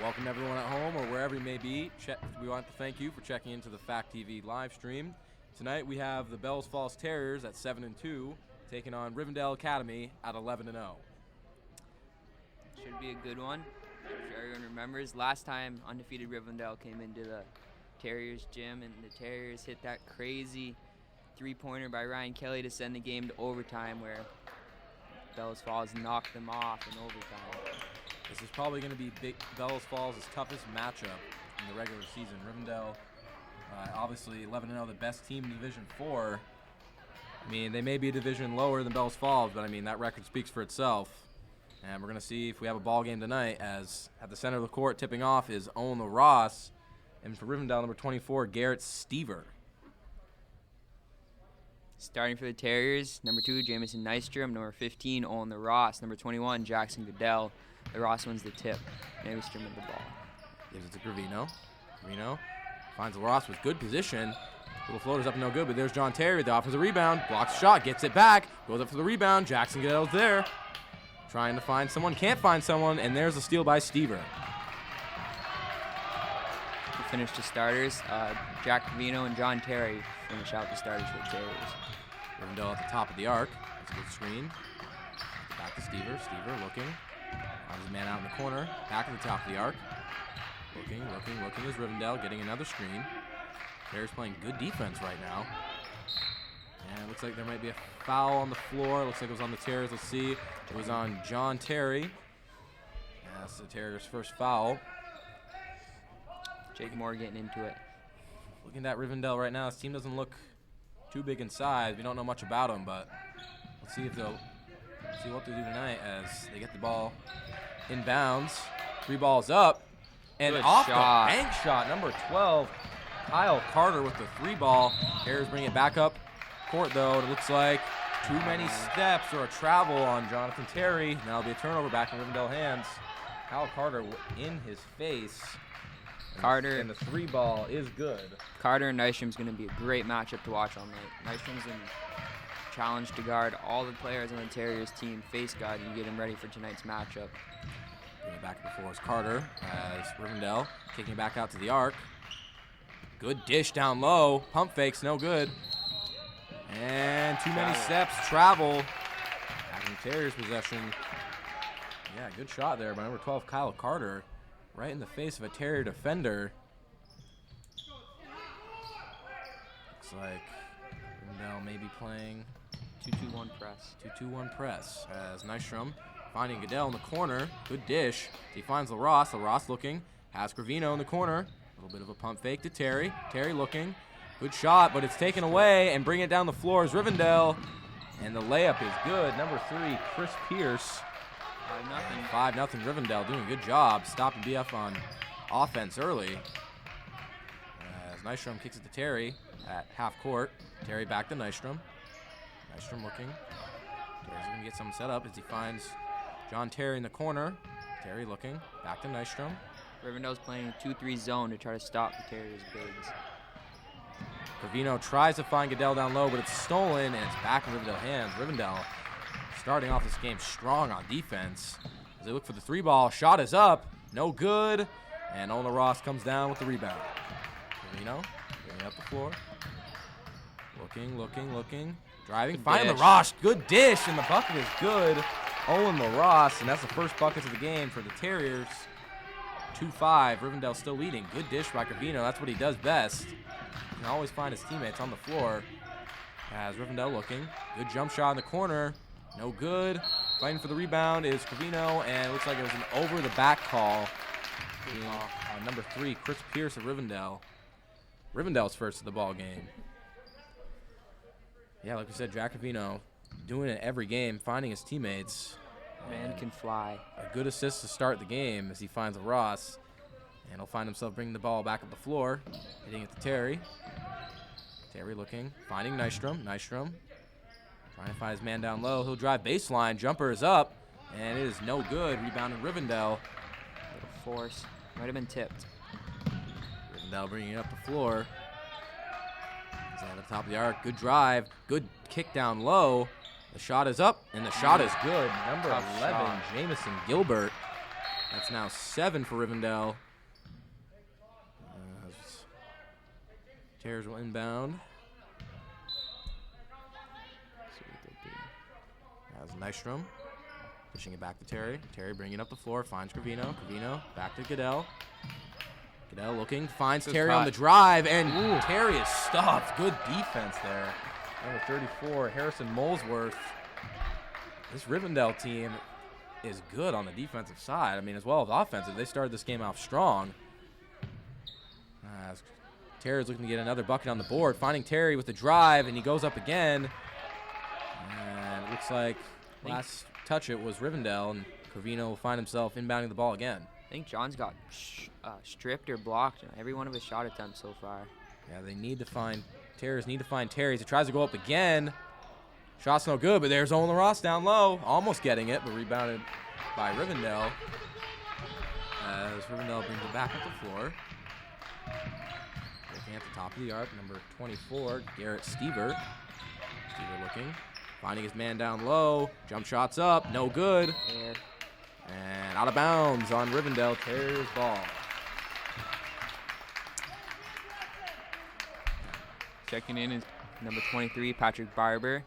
Welcome everyone at home or wherever you may be. We want to thank you for checking into the Fact TV live stream. Tonight we have the Bells Falls Terriers at 7-2 taking on Rivendell Academy at 11-0. Should be a good one. If everyone remembers, last time undefeated Rivendell came into the Terriers gym and the Terriers hit that crazy three-pointer by Ryan Kelly to send the game to overtime where Bells Falls knocked them off in overtime. This is probably going to be Bells Falls' toughest matchup in the regular season. Rivendell, obviously 11-0, the best team in Division 4. I mean, they may be a division lower than Bells Falls, but I mean, that record speaks for itself. And we're going to see if we have a ball game tonight, as at the center of the court tipping off is Owen LaRosse. And for Rivendell, number 24, Garrett Stever. Starting for the Terriers, number 2, Jamison Nystrom. Number 15, Owen LaRosse. Number 21, Jackson Goodell. LaRosse wins the tip. Nystrom with the ball. Gives it to Gravino. Gravino finds LaRosse with good position. Little floater's up, no good, but there's John Terry with the offensive rebound. Blocks the shot, gets it back, goes up for the rebound. Jackson Goodell's there. Trying to find someone, can't find someone, and there's a steal by Stever. To finish the starters, Jack Gravino and John Terry finish out the starters for the Terriers. Rivendell at the top of the arc. That's a good screen. Back to Stever. Stever looking. Finds his man out in the corner. Back at the top of the arc. Looking is Rivendell getting another screen. Terriers playing good defense right now. And it looks like there might be a foul on the floor. Looks like it was on the Terriers. Let's see. It was on John Terry. Yeah, that's the Terriers' first foul. Jake Moore getting into it. Looking at Rivendell right now, this team doesn't look too big in size. We don't know much about them, but let's see if they'll see what they do tonight as they get the ball inbounds. 3 balls up. And good off shot. The bank shot, number 12, Kyle Carter with the 3 ball. Terriers bring it back up court, though. It looks like too many steps or a travel on Jonathan Terry. Now it'll be a turnover back in Rivendell hands. Kyle Carter in his face. Carter. And the 3 ball is good. Carter and Nystrom's going to be a great matchup to watch all night. Nystrom's in challenge to guard all the players on the Terriers team, face guard, and get him ready for tonight's matchup. Bring it back before is Carter as Rivendell kicking back out to the arc. Good dish down low. Pump fakes, no good. And too many steps, travel. Back in Terriers' possession. Yeah, good shot there by number 12, Kyle Carter. Right in the face of a Terrier defender. Looks like Rivendell may be playing 2-2-1 press. 2-2-1 press as Nystrom finding Goodell in the corner. Good dish. He finds LaRosse. LaRosse looking. Has Gravino in the corner. A little bit of a pump fake to Terry. Terry looking. Good shot, but it's taken away, and bringing it down the floor is Rivendell. And the layup is good. Number 3, Chris Pierce. 5-0 Rivendell doing a good job stopping BF on offense early. As Nystrom kicks it to Terry at half court. Terry back to Nystrom. Nystrom looking. Terry's going to get something set up as he finds John Terry in the corner. Terry looking. Back to Nystrom. Rivendell's playing 2-3 zone to try to stop the Terriers' bigs. Gravino tries to find Goodell down low, but it's stolen, and it's back in Rivendell hands. Rivendell starting off this game strong on defense. As they look for the 3 ball, shot is up, no good, and Owen LaRosse comes down with the rebound. Gravino bringing up the floor. Looking, driving, finding LaRosse, good dish, and the bucket is good. Owen LaRosse, and that's the first bucket of the game for the Terriers. 2-5, Rivendell still leading. Good dish by Gravino, that's what he does best. He can always find his teammates on the floor. As Rivendell looking, good jump shot in the corner. No good. Fighting for the rebound is Gravino, and it looks like it was an over-the-back call. Number 3, Chris Pierce of Rivendell. Rivendell's first of the ball game. Yeah, like we said, Jack Gravino doing it every game, finding his teammates. Man can fly. A good assist to start the game as he finds LaRosse. And he'll find himself bringing the ball back up the floor, hitting it to Terry. Terry looking, finding Nystrom. Nystrom trying to find his man down low. He'll drive baseline. Jumper is up, and it is no good. Rebounding Rivendell. Little force. Might have been tipped. Rivendell bringing it up the floor. He's at the top of the arc. Good drive. Good kick down low. The shot is up, and the shot is good. Number 11, Jamison Gilbert. That's now 7 for Rivendell. Terriers will inbound. See what they do. That's Nystrom. Pushing it back to Terry. Terry bringing it up the floor. Finds Gravino. Gravino back to Goodell. Goodell looking. Finds Terry on the drive. And Terry is stopped. Good defense there. Number 34, Harrison Molesworth. This Rivendell team is good on the defensive side. I mean, as well as offensive. They started this game off strong. Terry's looking to get another bucket on the board. Finding Terry with the drive, and he goes up again. And it looks like last touch it was Rivendell, and Corvino will find himself inbounding the ball again. I think John's got stripped or blocked in every one of his shot attempts so far. Yeah, they need to find Terry's. He tries to go up again. Shot's no good, but there's Owen LaRosse down low. Almost getting it, but rebounded by Rivendell. As Rivendell brings it back up the floor. Looking at the top of the arc, number 24, Garrett Stever. Stever looking. Finding his man down low. Jump shots up. No good. Air. And out of bounds on Rivendell. Terriers ball. Checking in is number 23, Patrick Barber.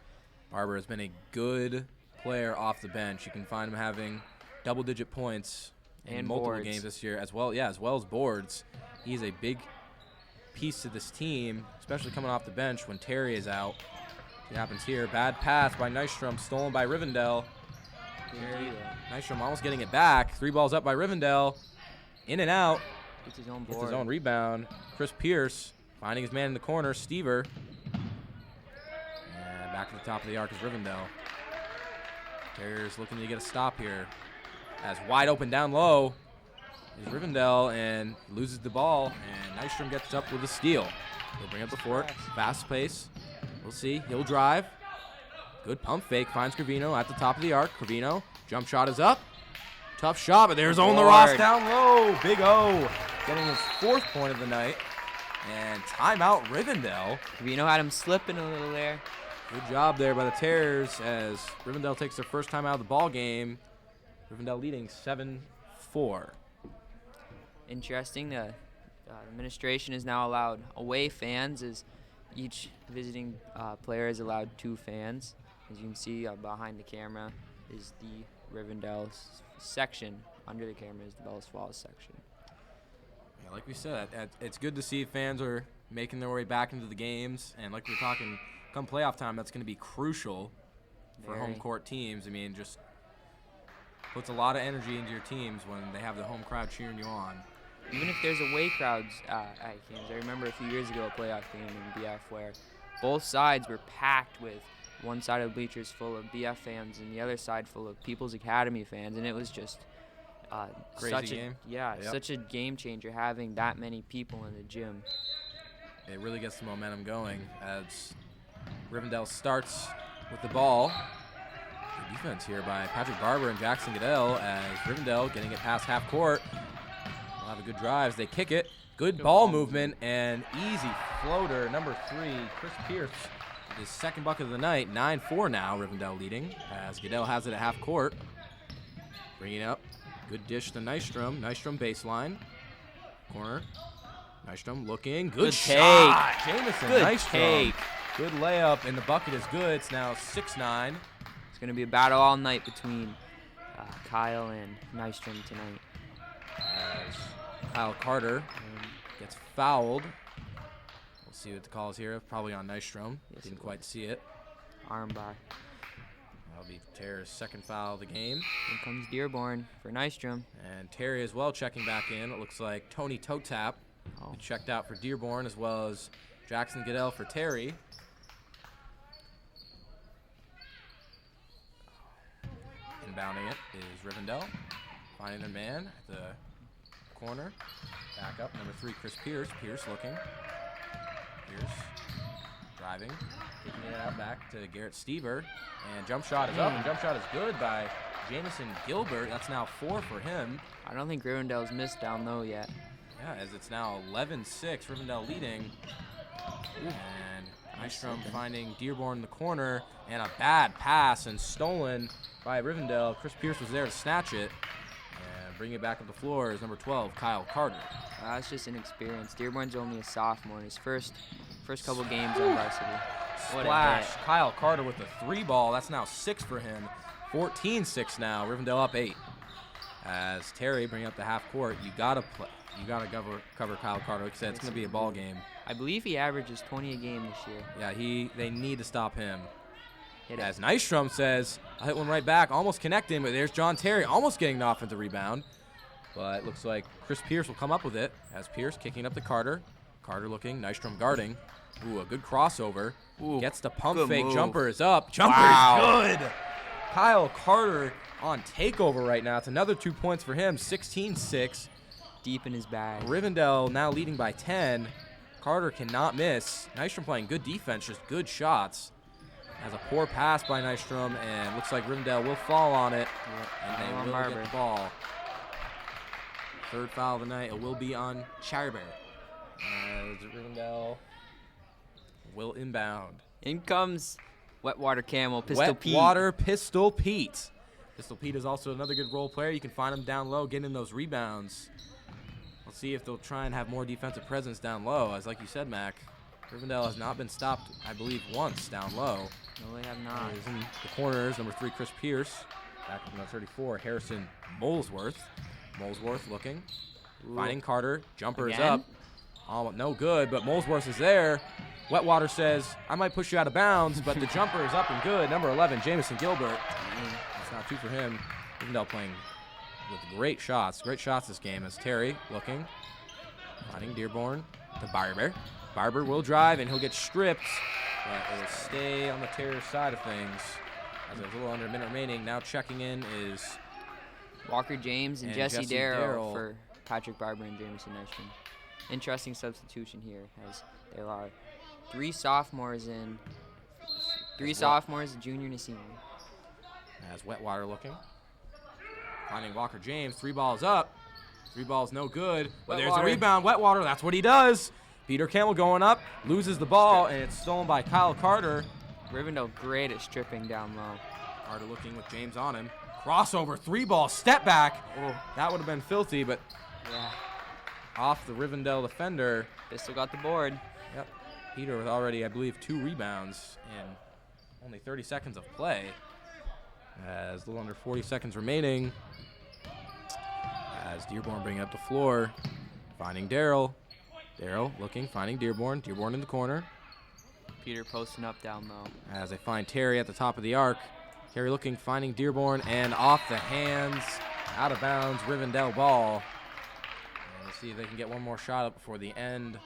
Barber has been a good player off the bench. You can find him having double-digit points in multiple boards. games this year, as well as boards. He's a big piece to this team, especially coming off the bench when Terry is out. It happens here. Bad pass by Nystrom, stolen by Rivendell. Nystrom almost getting it back. 3 balls up by Rivendell. In and out. Gets his own board. Gets his own rebound. Chris Pierce finding his man in the corner, Stever. And back to the top of the arc is Rivendell. Terriers looking to get a stop here. As wide open down low is Rivendell and loses the ball. And Nystrom gets up with a steal. He'll bring up the fort. Fast pace. We'll see. He'll drive. Good pump fake. Finds Corvino at the top of the arc. Corvino. Jump shot is up. Tough shot, but there's Owen LaRosse down low. Big O. Getting his 4th point of the night. And timeout Rivendell. Corvino had him slipping a little there. Good job there by the Terriers as Rivendell takes their first time out of the ball game. Rivendell leading 7-4. Interesting. The administration is now allowed away fans as each visiting player is allowed 2 fans. As you can see behind the camera is the Rivendell section. Under the camera is the Bellas Falls section. Yeah, like we said, it's good to see fans are making their way back into the games. And like we're talking, come playoff time, that's going to be crucial for home court teams. I mean, just puts a lot of energy into your teams when they have the home crowd cheering you on. Even if there's away crowds at games. I remember a few years ago a playoff game in BF where both sides were packed with one side of the bleachers full of BF fans and the other side full of People's Academy fans, and it was just Crazy game. Such a game changer having that many people in the gym. It really gets the momentum going as Rivendell starts with the ball. Good defense here by Patrick Barber and Jackson Goodell as Rivendell getting it past half court. They'll have a good drive as they kick it. Good ball movement and easy floater. Number 3, Chris Pierce, his 2nd bucket of the night. 9-4 now, Rivendell leading as Goodell has it at half court. Bringing it up. Good dish to Nystrom. Nystrom baseline. Corner. Nystrom looking. Good shot. Jamison Nystrom. Take. Good layup, and the bucket is good. It's now 6-9. It's going to be a battle all night between Kyle and Nystrom tonight. As Kyle Carter gets fouled. We'll see what the call is here. Probably on Nystrom. Yes, Didn't quite see it. Armbar. That'll be Terry's 2nd foul of the game. Here comes Dearborn for Nystrom. And Terry as well checking back in. It looks like Tony Totap checked out for Dearborn as well as Jackson Goodell for Terry. Inbounding it is Rivendell. Finding their man at the corner. Back up, number 3, Chris Pierce. Pierce looking. Pierce driving. Taking it out back to Garrett Stever. And jump shot is up, and jump shot is good by Jamison Gilbert. That's now 4 for him. I don't think Rivendell's missed down low yet. Yeah, as it's now 11-6, Rivendell leading. And Nystrom finding Dearborn in the corner, and a bad pass and stolen by Rivendell. Chris Pierce was there to snatch it. And Bringing it back up the floor is number 12, Kyle Carter. That's just inexperience. Dearborn's only a sophomore in his first couple games on varsity. What a Splash. hit. Kyle Carter with the 3 ball. That's now 6 for him. 14-6 now. Rivendell up 8. As Terry bringing up the half court, you gotta cover Kyle Carter. Like I said, it's gonna be a ball game. I believe he averages 20 a game this year. Yeah, they need to stop him. Hit it. As Nystrom says, I'll hit one right back, almost connecting, but there's John Terry almost getting the offensive rebound. But it looks like Chris Pierce will come up with it. As Pierce kicking up to Carter. Carter looking, Nystrom guarding. Ooh, a good crossover. Ooh, gets the pump good fake. move. Jumper is up. Jumper is good. Kyle Carter on takeover right now. It's another 2 points for him. 16-6. Deep in his bag. Rivendell now leading by 10. Carter cannot miss. Nystrom playing good defense, just good shots. Has a poor pass by Nystrom, and looks like Rivendell will fall on it. And they will get the ball. Third foul of the night. It will be on Charber. As Rivendell will inbound. In comes Wetwater Camel, Pistol Pete. Wetwater Pistol Pete. Pistol Pete is also another good role player. You can find him down low, getting those rebounds. We'll see if they'll try and have more defensive presence down low. As like you said, Mac, Rivendell has not been stopped, I believe, once down low. No, they have not. He's in the corners. Number 3, Chris Pierce. Back up number 34, Harrison Molesworth. Molesworth looking. Ooh. Finding Carter. Jumper is Again? up. Oh, no good, but Molesworth is there. Wetwater says, I might push you out of bounds, but the jumper is up and good. Number 11, Jamison Gilbert. That's not 2 for him. Rivendell playing with great shots. Great shots this game as Terry looking. Finding Dearborn to Barber. Barber will drive, and he'll get stripped. But it'll stay on the Terrier side of things. As there's a little under a minute remaining. Now checking in is Walker James and Jesse Jesse Darrow Darryl. for Patrick Barber and Jameson Nystrom. Interesting substitution here, as there are 3 sophomores in. 3 sophomores, a junior and a senior. as Wetwater looking. Finding Walker James. 3 balls up. 3 balls no good. But there's a rebound. Wetwater, that's what he does. Peter Campbell going up, loses the ball, and it's stolen by Kyle Carter. Rivendell great at stripping down low. Carter looking with James on him. Crossover, 3 ball, step back. Oh, That would have been filthy, but yeah. off the Rivendell defender. Pistol got the board. Yep. Peter with already, I believe, 2 rebounds in only 30 seconds of play. As a little under 40 seconds remaining. As Dearborn bringing up the floor. Finding Darryl. Darryl looking, finding Dearborn. Dearborn in the corner. Peter posting up down low. As they find Terry at the top of the arc. Terry looking, finding Dearborn, and off the hands, out of bounds, Rivendell ball. And let's see if they can get one more shot up before the end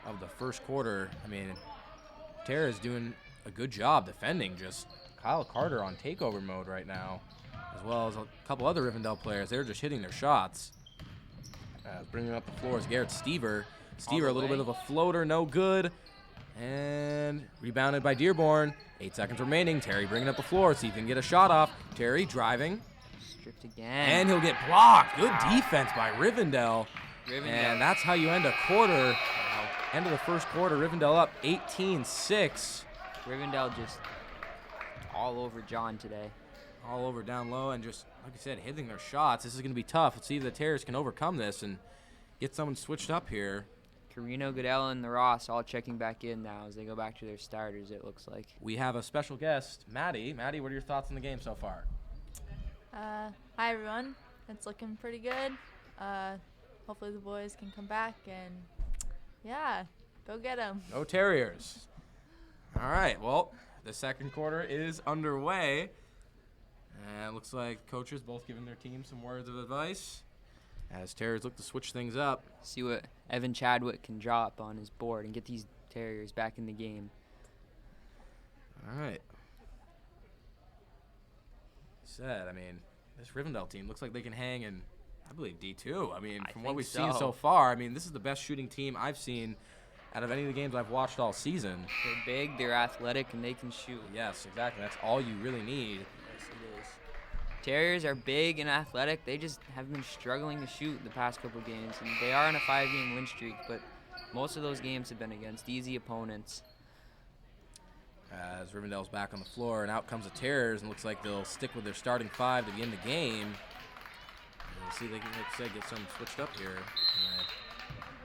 of the first quarter. I mean, Terry is doing a good job defending. Just Kyle Carter on takeover mode right now, as well as a couple other Rivendell players. They're just hitting their shots. Bringing up the floor is Garrett Stever. Stever, a little bit of a floater, no good. And rebounded by Dearborn. 8 seconds remaining. Terry bringing up the floor. See if he can get a shot off. Terry driving. Stripped again. And he'll get blocked. Good defense by Rivendell. And that's how you end a quarter. End of the first quarter. Rivendell up 18-6. Rivendell just all over John today. All over down low and just, like I said, hitting their shots. This is going to be tough. Let's see if the Terriers can overcome this and get someone switched up here. Carino, Goodell, and the Ross all checking back in now as they go back to their starters, it looks like. We have a special guest, Maddie. Maddie, what are your thoughts on the game so far? Hi, everyone. It's looking pretty good. Hopefully the boys can come back and, yeah, go get them. No Terriers. All right, well, the second quarter is underway. And it looks like coaches both giving their team some words of advice as Terriers look to switch things up. See what Evan Chadwick can drop on his board and get these Terriers back in the game. All right. Said, I mean, this Rivendell team looks like they can hang in, I believe, D2. I mean, from what we've seen so far, I mean, this is the best shooting team I've seen out of any of the games I've watched all season. They're big, they're athletic, and they can shoot. Yes, exactly. That's all you really need. Yes, it is. Terriers are big and athletic. They just have been struggling to shoot the past couple games, and they are on a 5-game win streak, but most of those games have been against easy opponents. As Rivendell's back on the floor, and out comes the Terriers, and looks like they'll stick with their starting 5 to begin the game. See, they can, like I said, get some switched up here.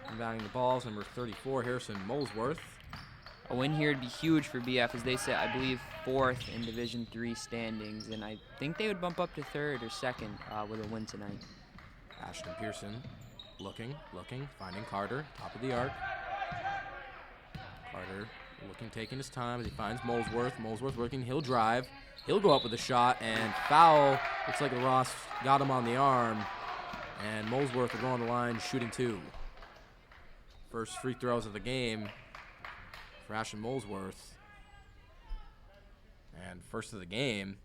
Inbounding the balls, number 34, Harrison Molesworth. A win here would be huge for BF, as they sit, I believe, 4th in Division III standings, and I think they would bump up to 3rd or 2nd with a win tonight. Ashton Pearson looking, finding Carter, top of the arc. Carter looking, taking his time as he finds Molesworth. Molesworth looking, he'll drive. He'll go up with a shot, and foul. Looks like Ross got him on the arm, and Molesworth will go on the line shooting 2. First free throws of the game for Ashton Molesworth. And first of the game.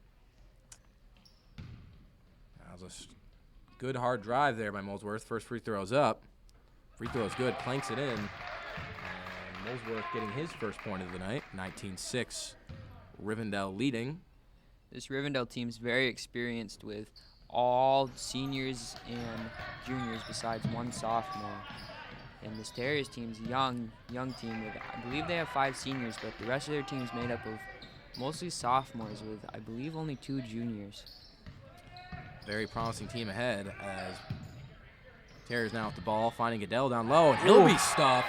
That was a good hard drive there by Molesworth. First free throw's up. Free throw is good, planks it in. And Molesworth getting his first point of the night, 19-6. Rivendell leading. This Rivendell team's very experienced with all seniors and juniors besides one sophomore. And this Terriers team's young team with, I believe they have 5 seniors, but the rest of their team's made up of mostly sophomores with, I believe, only 2 juniors. Very promising team ahead as Terriers now with the ball, finding Goodell down low, and he'll be stuffed.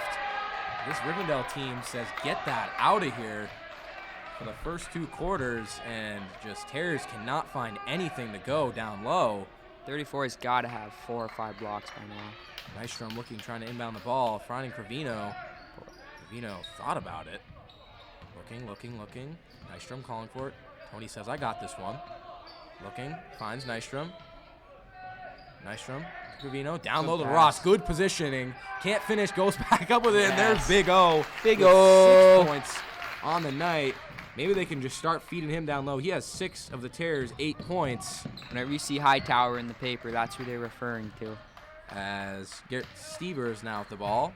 This Rivendell team says, get that out of here for the first 2 quarters, and just Terriers cannot find anything to go down low. 34 has got to have 4 or 5 blocks by now. Nystrom looking, trying to inbound the ball, finding Cravino. Cravino thought about it. Looking. Nystrom calling for it. Tony says, I got this one. Looking, finds Nystrom. Cravino, down low to Ross. Good positioning. Can't finish, goes back up with it, and there's Big O. Big O. 6 points on the night. Maybe they can just start feeding him down low. He has 6 of the Terriers, 8 points. Whenever you see Hightower in the paper, that's who they're referring to. As Garrett Stevers now with the ball.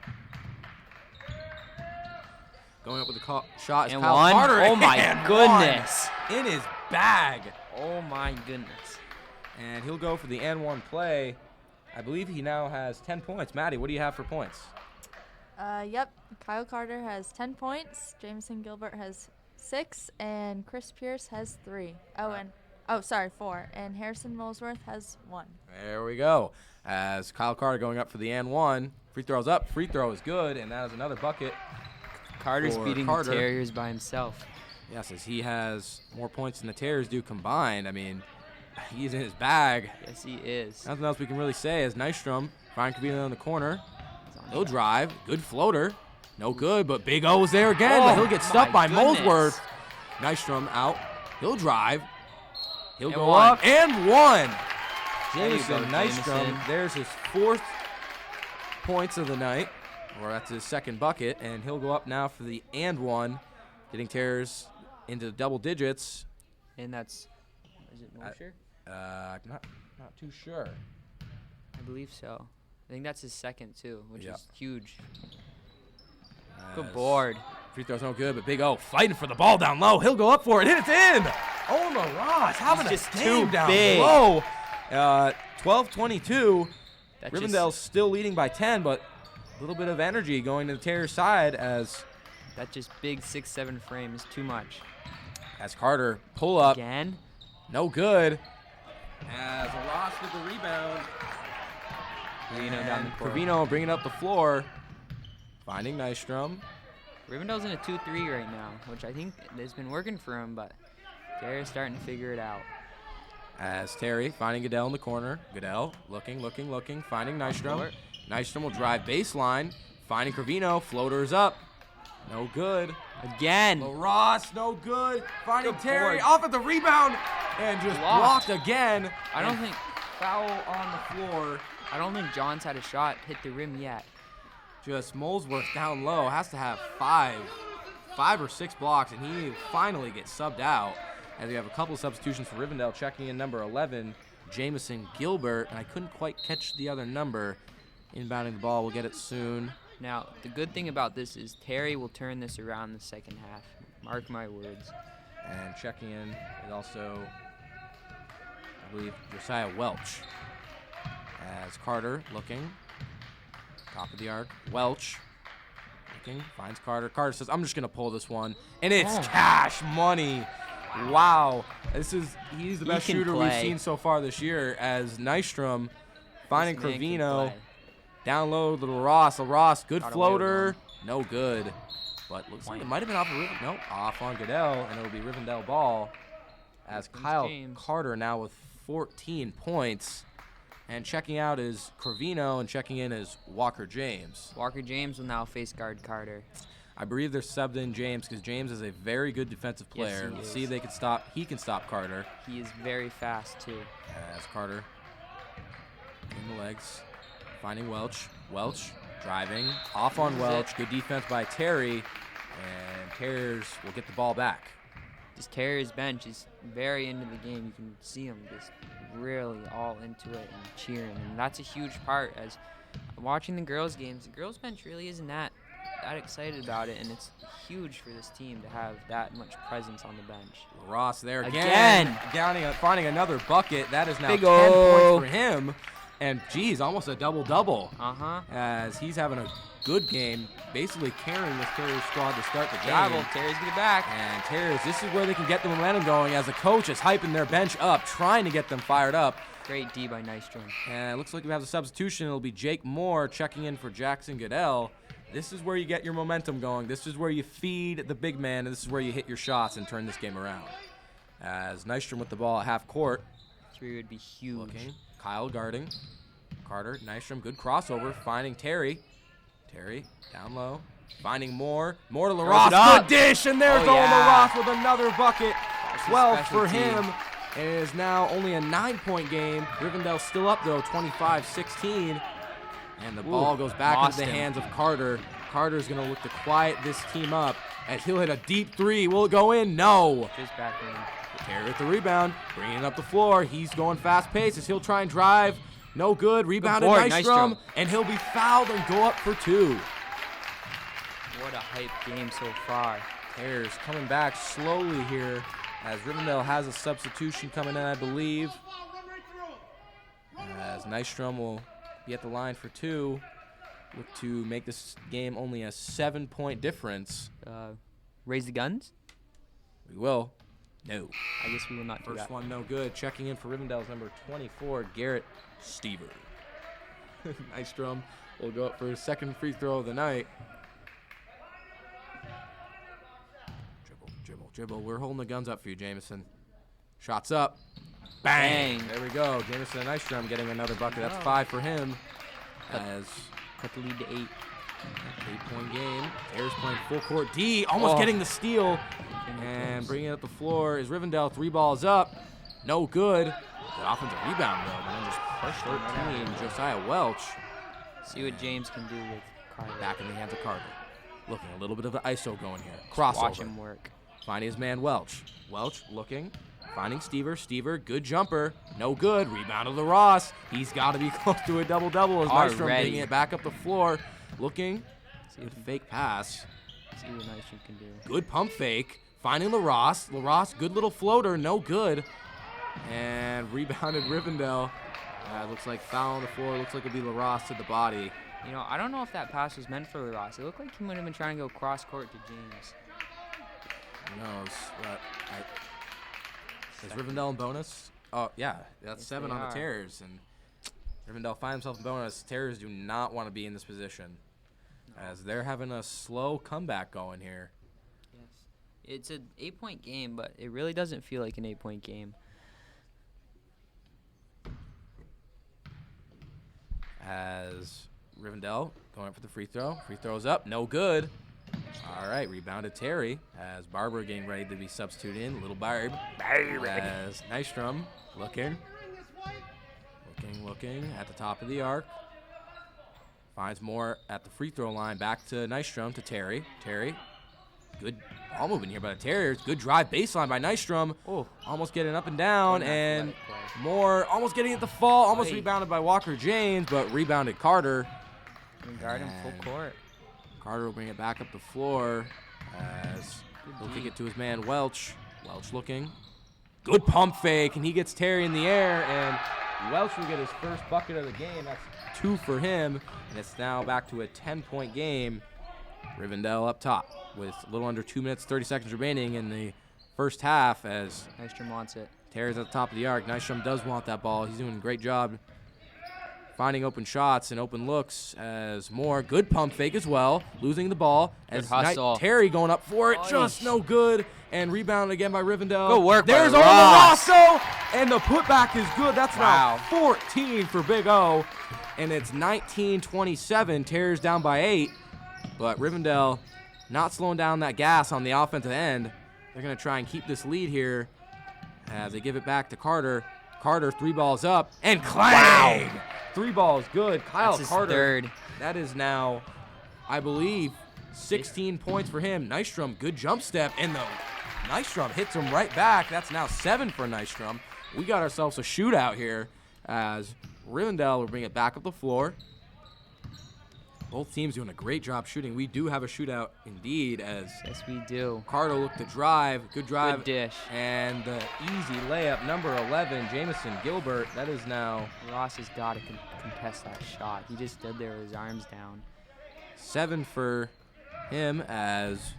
Going up with the shot is And Kyle one. Carter. Oh my And goodness. one in his bag. Oh my goodness. And he'll go for the N1 play. I believe he now has 10 points. Maddie, what do you have for points? Yep. Kyle Carter has 10 points. Jameson Gilbert has 6, and Chris Pierce has 3. Oh, sorry, 4. And Harrison Molesworth has 1. There we go. As Kyle Carter going up for the N1. Free throw's up. Free throw is good, and that is another bucket. Carter's for beating Carter. the Terriers by himself. Yes, as he has more points than the Terriers do combined. I mean, he's in his bag. Yes, he is. Nothing else we can really say as Nystrom, Brian Cavino in the corner. He's on He'll track. drive. Good floater. No good, but Big O's there again. But Oh, he'll get stuffed by my goodness. Molesworth. Nystrom out. He'll drive. He'll And go one. up. And 1. There you Jameson go, Nystrom. Jameson. There's his 4th points of the night. Or that's his 2nd bucket. And he'll go up now for the and 1. Getting Terriers into double digits. And that's, is it Mosher? Not too sure. I believe so. I think that's his 2nd too, which Yeah. is huge. As Good board. Free throw's no good, but Big O fighting for the ball down low. He'll go up for it, and it's in. Oh, Ross having He's a just game too down big. low. 12-22. That Rivendell's still leading by 10, but a little bit of energy going to the Terriers side That just big 6'7" frame is too much. as Carter pull up. Again? No good. As Ross with the rebound. Cravino down the court. Cravino bringing up the floor. Finding Nystrom. Rivendell's in a 2-3 right now, which I think has been working for him, but Terriers starting to figure it out. As Terry finding Goodell in the corner. Goodell looking, finding Nystrom. Nystrom will drive baseline, finding Cravino. Floaters up. No good. Again. Ross, no good. Finding Good Terry board. off at the rebound and just Blocked. blocked again. I don't And think foul on the floor. I don't think John's had a shot hit the rim yet. Just Molesworth down low has to have 5 or 6 blocks, and he finally gets subbed out. As we have a couple of substitutions for Rivendell, checking in number 11, Jameson Gilbert, and I couldn't quite catch the other number. Inbounding the ball, we'll get it soon. Now, the good thing about this is Terry will turn this around in the second half. Mark my words. And checking in is also, I believe, Josiah Welch. As Carter looking, top of the arc. Welch looking, finds Carter. Carter says, I'm just going to pull this one. And it's cash money. Wow. He's the best can shooter we've play. seen so far this year, as Nystrom finding This man can Cravino. play. Down low to LaRosse. LaRosse, good Got away with floater. one. No good. But looks like it might have been off of Nope, off on Goodell, and it'll be Rivendell ball. As Here comes Kyle James. Carter now with 14 points. And checking out is Cravino, and checking in is Walker James. Walker James will now face guard Carter. I believe they're subbed in James because James is a very good defensive Yes, player. he Let's is. see if they can stop Carter. He is very fast too. As Carter in the legs, finding Welch. Welch driving off on Loses Welch. it. Good defense by Terry, and Terriers will get the ball back. This Terriers bench is very into the game. You can see them just really all into it and cheering, and that's a huge part. As watching the girls' games, the girls' bench really isn't that excited about it, and it's huge for this team to have that much presence on the bench. Ross there Again. finding another bucket. That is now Big 10 O. points for him. And, geez, almost a double-double. Uh-huh. As he's having a good game, basically carrying this Terriers squad to start the Travel. game. Terriers get it back. And Terriers, this is where they can get the momentum going as the coach is hyping their bench up, trying to get them fired up. Great D by Nystrom. And it looks like we have a substitution. It'll be Jake Moore checking in for Jackson Goodell. This is where you get your momentum going. This is where you feed the big man, and this is where you hit your shots and turn this game around. As Nystrom with the ball at half court. 3 would be huge. Looking. Kyle guarding. Carter, Nystrom, good crossover. Finding Terry. Terry, down low. Finding Moore. Moore to Throws LaRosse. it up. Good dish, and there's Oh, going yeah. LaRosse with another bucket. That's his 12 for specialty. him. It is now only a 9-point game. Rivendell still up, though, 25-16. And the ball goes back into lost the him. hands of Carter. Carter's going to look to quiet this team up as he'll hit a deep three. Will it go in? No. Just back in. Terry with the rebound, bringing it up the floor. He's going fast pace as he'll try and drive. No good. Rebounded board, Nystrom, Nystrom. and he'll be fouled and go up for 2. What a hype game so far. Terriers coming back slowly here as Rivendell has a substitution coming in, I believe. As Nystrom will be at the line for 2. Look to make this game only a 7-point difference. Raise the guns? We will. No. I guess we will not do First that. one, no good. Checking in for Rivendell's number 24, Garrett Stever. Nystrom will go up for his second free throw of the night. Dribble. We're holding the guns up for you, Jamison. Shots up. Bang. Bang. There we go. Jamison and Nystrom getting another bucket. That's 5 for him. As Cut the lead to 8. 8-point game. Ayers playing full court D. Almost Oh. getting the steal. And bringing it up the floor is Rivendell. 3 balls up. No good. Good offensive rebound, though. But then just pushed 13. Josiah Welch. See what James can do with Carter. Back in the hands of Carter. Looking a little bit of an ISO going here. Watch Crossover. him work. Finding his man Welch. Welch looking. Finding Stever. Stever, good jumper. No good. Rebound to LaRosse. He's got to be close to a double-double as Nystrom Already. bringing it back up the floor. Looking. See Good what, fake pass. see what Nystrom can do. Good pump fake. Finding LaRosse. LaRosse, good little floater. No good. And rebounded Rivendell. Looks like foul on the floor. Looks like it'll be LaRosse to the body. You know, I don't know if that pass was meant for LaRosse. It looked like he might have been trying to go cross court to James. Who knows? But is Rivendell in bonus? Oh, yeah. That's Yes, 7 they on the are. Terriers. And Rivendell finds himself in bonus. Terriers do not want to be in this position as they're having a slow comeback going here. Yes. It's an 8-point game, but it really doesn't feel like an 8-point game. As Rivendell going up for the free throw. Free throw's up. No good. All right, rebounded Terry as Barber getting ready to be substituted in. Little Barb. As Nystrom looking at the top of the arc. Finds Moore at the free throw line. Back to Nystrom to Terry. Terry. Good ball movement here by the Terriers. Good drive baseline by Nystrom. Oh. Almost getting up and down. What an And athletic play. Moore almost getting at the fall. Almost Hey. rebounded by Walker James, but rebounded Carter. And guard him And full court. Carter will bring it back up the floor as he'll kick it to his man Welch. Welch looking. Good pump fake, and he gets Terry in the air, and Welch will get his first bucket of the game. That's 2 for him, and it's now back to a 10-point game. Rivendell up top with a little under 2 minutes, 30 seconds remaining in the first half as Nystrom wants it. Terry's at the top of the arc. Nystrom does want that ball. He's doing a great job finding open shots and open looks as Moore. Good pump fake as well. Losing the ball. Good As hustle. Terry going up for it. Oish. Just no good. And rebounded again by Rivendell. Good work by There's Ross. Rosso. And the putback is good. That's Wow. now 14 for Big O. And it's 19-27. Terriers down by 8. But Rivendell not slowing down that gas on the offensive end. They're going to try and keep this lead here as they give it back to Carter. Carter, 3 balls up, and clang! Wow. 3 balls good. Kyle That's his Carter. third. That is now, I believe, 16 points for him. Nystrom, good jump step, and the Nystrom hits him right back. That's now 7 for Nystrom. We got ourselves a shootout here as Rivendell will bring it back up the floor. Both teams doing a great job shooting. We do have a shootout indeed as Yes, we do. Carter looked to drive. Good drive. Good dish. And the easy layup, number 11, Jamison Gilbert. That is now Ross has got to contest that shot. He just stood there with his arms down. 7 for him as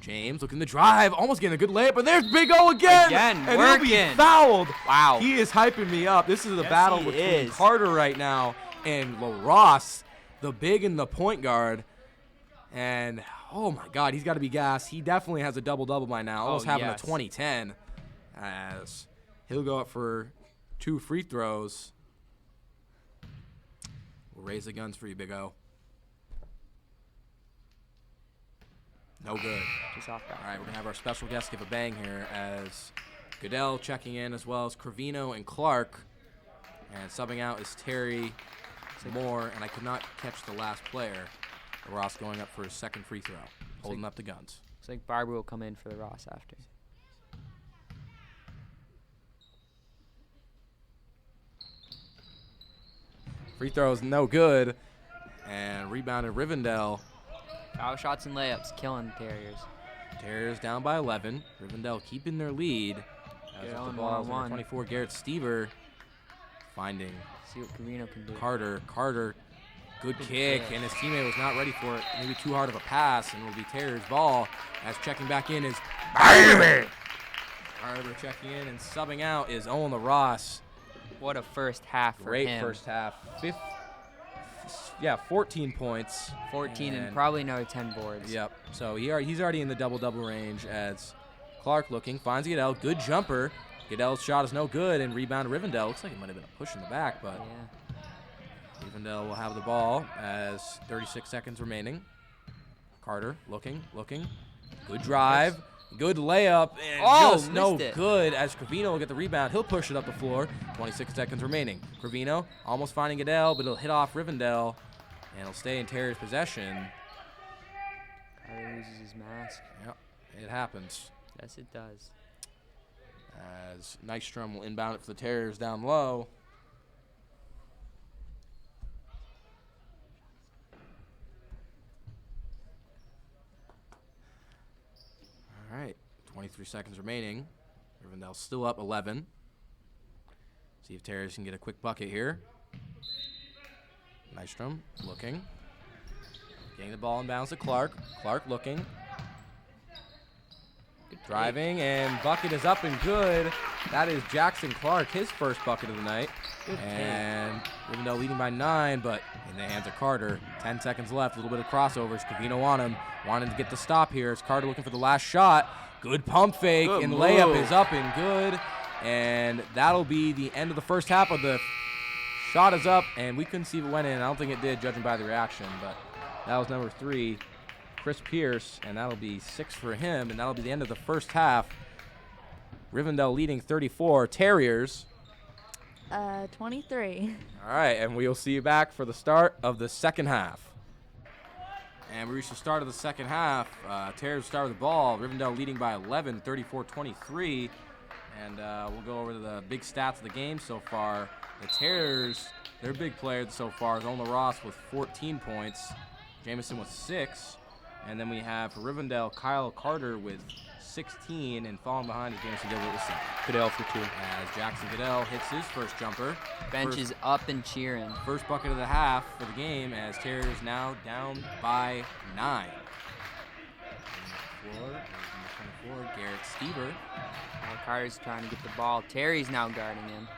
James looking to drive. Almost getting a good layup, but there's Big O again. And he'll be working. fouled. Wow. He is hyping me up. This is a Yes, battle he between is. Carter right now and LaRosse, the big and the point guard. And, oh, my God, he's got to be gassed. He definitely has a double-double by now, almost having yes. a 20-10 as he'll go up for 2 free throws. We'll raise the guns for you, Big O. No good. Just off back. All right, we're going to have our special guest give a bang here as Goodell checking in as well as Cravino and Clark. And subbing out is Terry Moore, and I could not catch the last player. Ross going up for his second free throw, holding up the guns. Looks like Barbara will come in for the Ross after. Free throw is no good, and rebounded Rivendell. Foul shots and layups, killing the Terriers. Terriers down by 11. Rivendell keeping their lead. As Good with on the ball, number 1-on-1. 24, Garrett Stever finding See what Carino can do. Carter. Carter, good Good kick, kick. and his teammate was not ready for it. Maybe too hard of a pass, and it'll be Terriers' ball. As checking back in is Barber. Barber checking in, and subbing out is Owen LaRosse. What a first half for Great him. first half. 14 points. 14 and probably another 10 boards. Yep. So he's already in the double-double range as Clark looking, finds Goodell. Good jumper. Goodell's shot is no good, and rebound to Rivendell. Looks like it might have been a push in the back, but Yeah. Rivendell will have the ball as 36 seconds remaining. Carter looking. Good drive. Good layup, and just no missed it. good as Cravino will get the rebound. He'll push it up the floor. 26 seconds remaining. Cravino almost finding Goodell, but it'll hit off Rivendell, and it'll stay in Terrier's possession. Carter loses his mask. Yep, it happens. Yes, it does. As Nystrom will inbound it for the Terriers down low. All right, 23 seconds remaining. Rivendell's still up 11. See if Terriers can get a quick bucket here. Nystrom looking. Getting the ball inbounds to Clark. Clark looking. Driving, and bucket is up and good. That is Jackson Clark, his first bucket of the night. Good And Rivendell leading by 9, but in the hands of Carter. 10 seconds left, a little bit of crossovers. Cavino on him, wanting to get the stop here. It's Carter looking for the last shot. Good pump fake, Good and move. layup is up and good. And that'll be the end of the first half of the shot is up, and we couldn't see if it went in. I don't think it did, judging by the reaction, but that was number 3. Chris Pierce, and that'll be 6 for him, and that'll be the end of the first half. Rivendell leading 34. Terriers. 23. All right, and we'll see you back for the start of the second half. And we reached the start of the second half. Terriers start with the ball. Rivendell leading by 11, 34-23. And we'll go over the big stats of the game so far. The Terriers, their big player so far is Owen LaRosse with 14 points. Jamison with 6. And then we have for Rivendell, Kyle Carter with 16, and falling behind is Jamison Gilbert with 7. Goodell for 2. As Jackson Goodell hits his first jumper. Bench First- is up and cheering. First bucket of the half for the game as Terriers now down by 9. Floor, there's number 24, Garrett Stever. Carter's trying to get the ball. Terry's now guarding him.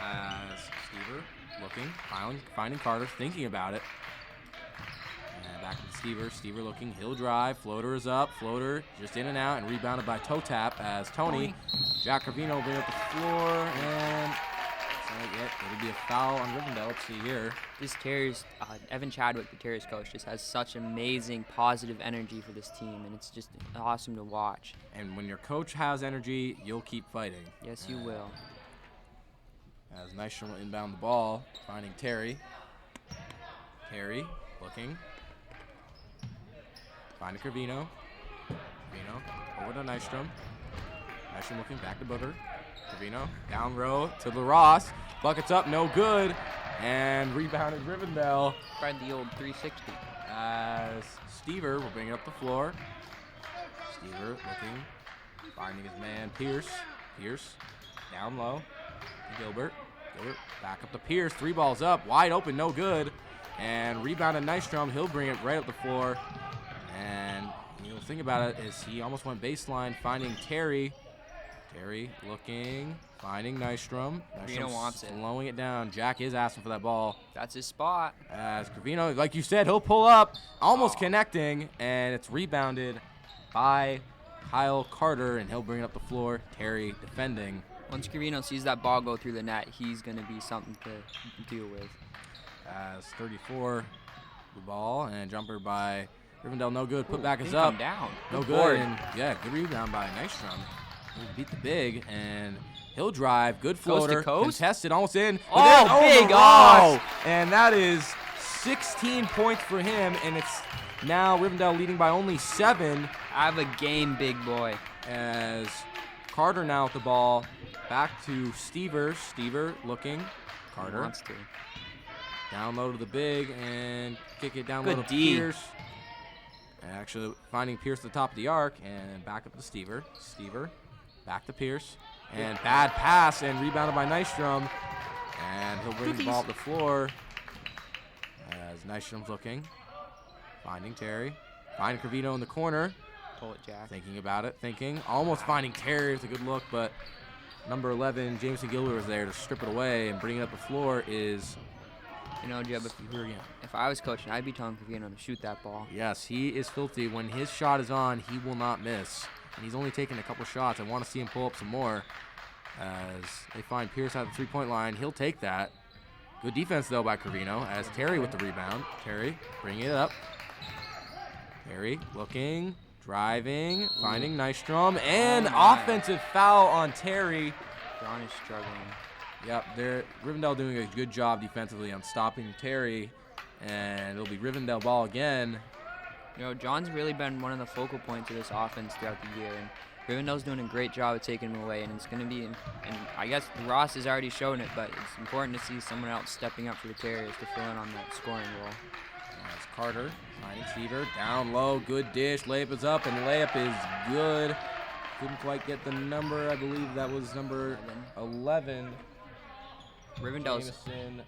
As Stever looking, finding Carter, thinking about it. And back to Stever. Stever looking, he'll drive. Floater is up. Floater just in and out and rebounded by toe tap as Tony. Jack Carvino will bring up the floor and it'll be a foul on Rivendell. Let's see here. This Terriers, Evan Chadwick, the Terriers coach, just has such amazing positive energy for this team, and it's just awesome to watch. And when your coach has energy, you'll keep fighting. Yes, you will. As Nystrom will inbound the ball, finding Terry. Terry looking. Finding Carvino. Carvino over to Nystrom. Nystrom looking back to Booker. Carvino down row to LaRosse. Buckets up, no good. And rebounded Rivendell. Tried the old 360. As Stever will bring it up the floor. Stever looking, finding his man Pierce. Pierce down low to Gilbert. Gilbert back up to Pierce. 3 balls up, wide open, no good. And rebounded Nystrom. He'll bring it right up the floor. And the thing about it is he almost went baseline, finding Terry. Terry looking, finding Nystrom. Carvino wants it. Slowing it down. Jack is asking for that ball. That's his spot. As Carvino, like you said, he'll pull up, almost connecting, and it's rebounded by Kyle Carter, and he'll bring it up the floor. Terry defending. Once Carvino sees that ball go through the net, he's going to be something to deal with. As 34, the ball, and jumper by Rivendell, no good. Put back is Didn't up. come down. No good. board. And good rebound by Nystrom. He beat the big, and he'll drive. Good floater. Coast? Contested, almost in. Oh, big oh! And that is 16 points for him, and it's now Rivendell leading by only 7. Have a game, big boy. As Carter now with the ball. Back to Stever. Stever looking. Carter. Wants to. Down low to the big and kick it down low Good to D. Pierce. Actually finding Pierce at the top of the arc and back up to Stever. Stever back to Pierce. And bad pass and rebounded by Nystrom. And he'll bring the ball up the floor as Nystrom's looking. Finding Terry. Finding Carvino in the corner. Pull it, Jack. Thinking about it. Thinking. Almost finding Terry with a good look, but number 11, Jameson Gilbert, was there to strip it away and bring it up the floor is... You know, Jeb, if I was coaching, I'd be telling Carvino to shoot that ball. Yes, he is filthy. When his shot is on, he will not miss. And he's only taken a couple shots. I want to see him pull up some more. As they find Pierce at the 3-point line. He'll take that. Good defense, though, by Carvino. As Terry with the rebound. Terry bringing it up. Terry looking, driving, finding Nystrom. And offensive foul on Terry. John is struggling. Yep, Rivendell doing a good job defensively on stopping Terry, and it'll be Rivendell ball again. You know, John's really been one of the focal points of this offense throughout the year, and Rivendell's doing a great job of taking him away, and it's going to be, and I guess Ross has already shown it, but it's important to see someone else stepping up for the Terriers to fill in on that scoring role. That's Carter, finding Stever, down low, good dish, layup is up, and layup is good. Couldn't quite get the number, I believe that was number 11. Rivendell's Jameson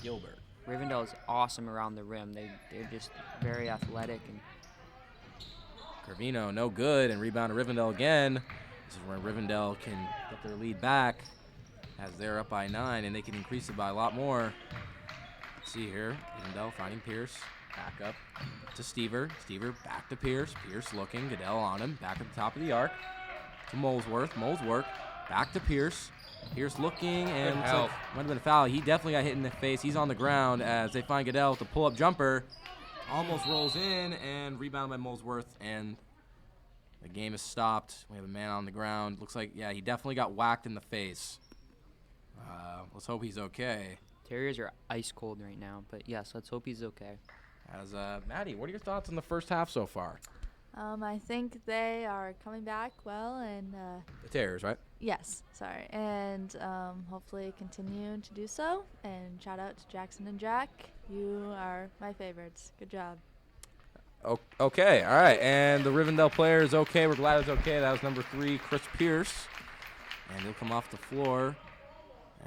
Gilbert. Rivendell's awesome around the rim. They're just very athletic. And Carvino, no good, and rebound to Rivendell again. This is where Rivendell can get their lead back as they're up by 9, and they can increase it by a lot more. Let's see here, Rivendell finding Pierce, back up to Stever. Stever back to Pierce. Pierce looking, Goodell on him, back at the top of the arc to Molesworth. Molesworth back to Pierce. Pierce looking, and looks like might have been a foul. He definitely got hit in the face. He's on the ground as they find Goodell with the pull-up jumper. Almost rolls in and rebounded by Molesworth, and the game is stopped. We have a man on the ground. Looks like, yeah, he definitely got whacked in the face. Let's hope he's okay. Terriers are ice cold right now, but yes, let's hope he's okay. As Maddie, what are your thoughts on the first half so far? I think they are coming back well, and The Terriers, right? yes, sorry, and hopefully continue to do so. And shout out to Jackson and Jack. You are my favorites. Good job. Okay, all right, and the Rivendell player is okay. We're glad it's okay. That was number 3, Chris Pierce, and he'll come off the floor.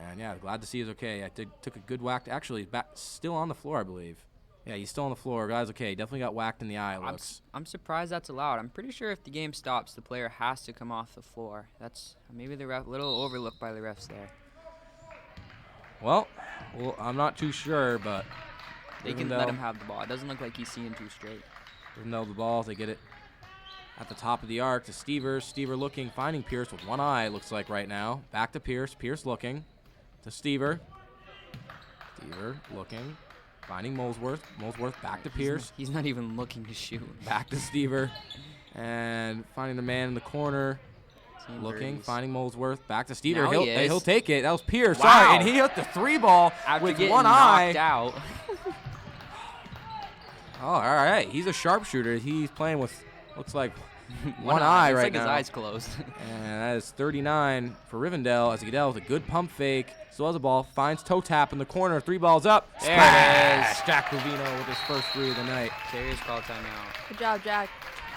And yeah, glad to see he's okay. I took a good whack. Actually, he's back, still on the floor, I believe. Yeah, he's still on the floor. Guy's okay. He definitely got whacked in the eye. I'm surprised that's allowed. I'm pretty sure if the game stops, the player has to come off the floor. That's maybe the little overlook by the refs there. Well, Well, I'm not too sure, but They can let him have the ball. It doesn't look like he's seeing too straight. Rivendell the ball. They get it at the top of the arc to Stever. Stever looking, finding Pierce with one eye, looks like right now. Back to Pierce. Pierce looking to Stever. Stever looking, finding Molesworth. Molesworth back to Pierce. He's not even looking to shoot. Back to Stever. And finding the man in the corner. Team Looking, birdies. finding Molesworth. Back to Stever. Now he is. He'll take it. That was Pierce. Wow. Sorry, and he hit the 3-ball After with getting one knocked eye. out. Oh, all right. He's a sharpshooter. He's playing with, looks like, one eye. eye Looks right like now. his eyes closed. And that is 39 for Rivendell as Goodell with a good pump fake. Still has the ball. Finds toe tap in the corner. 3 balls up. There Splash! it is. Jack Ravino with his first 3 of the night. Terriers call timeout. Good job, Jack.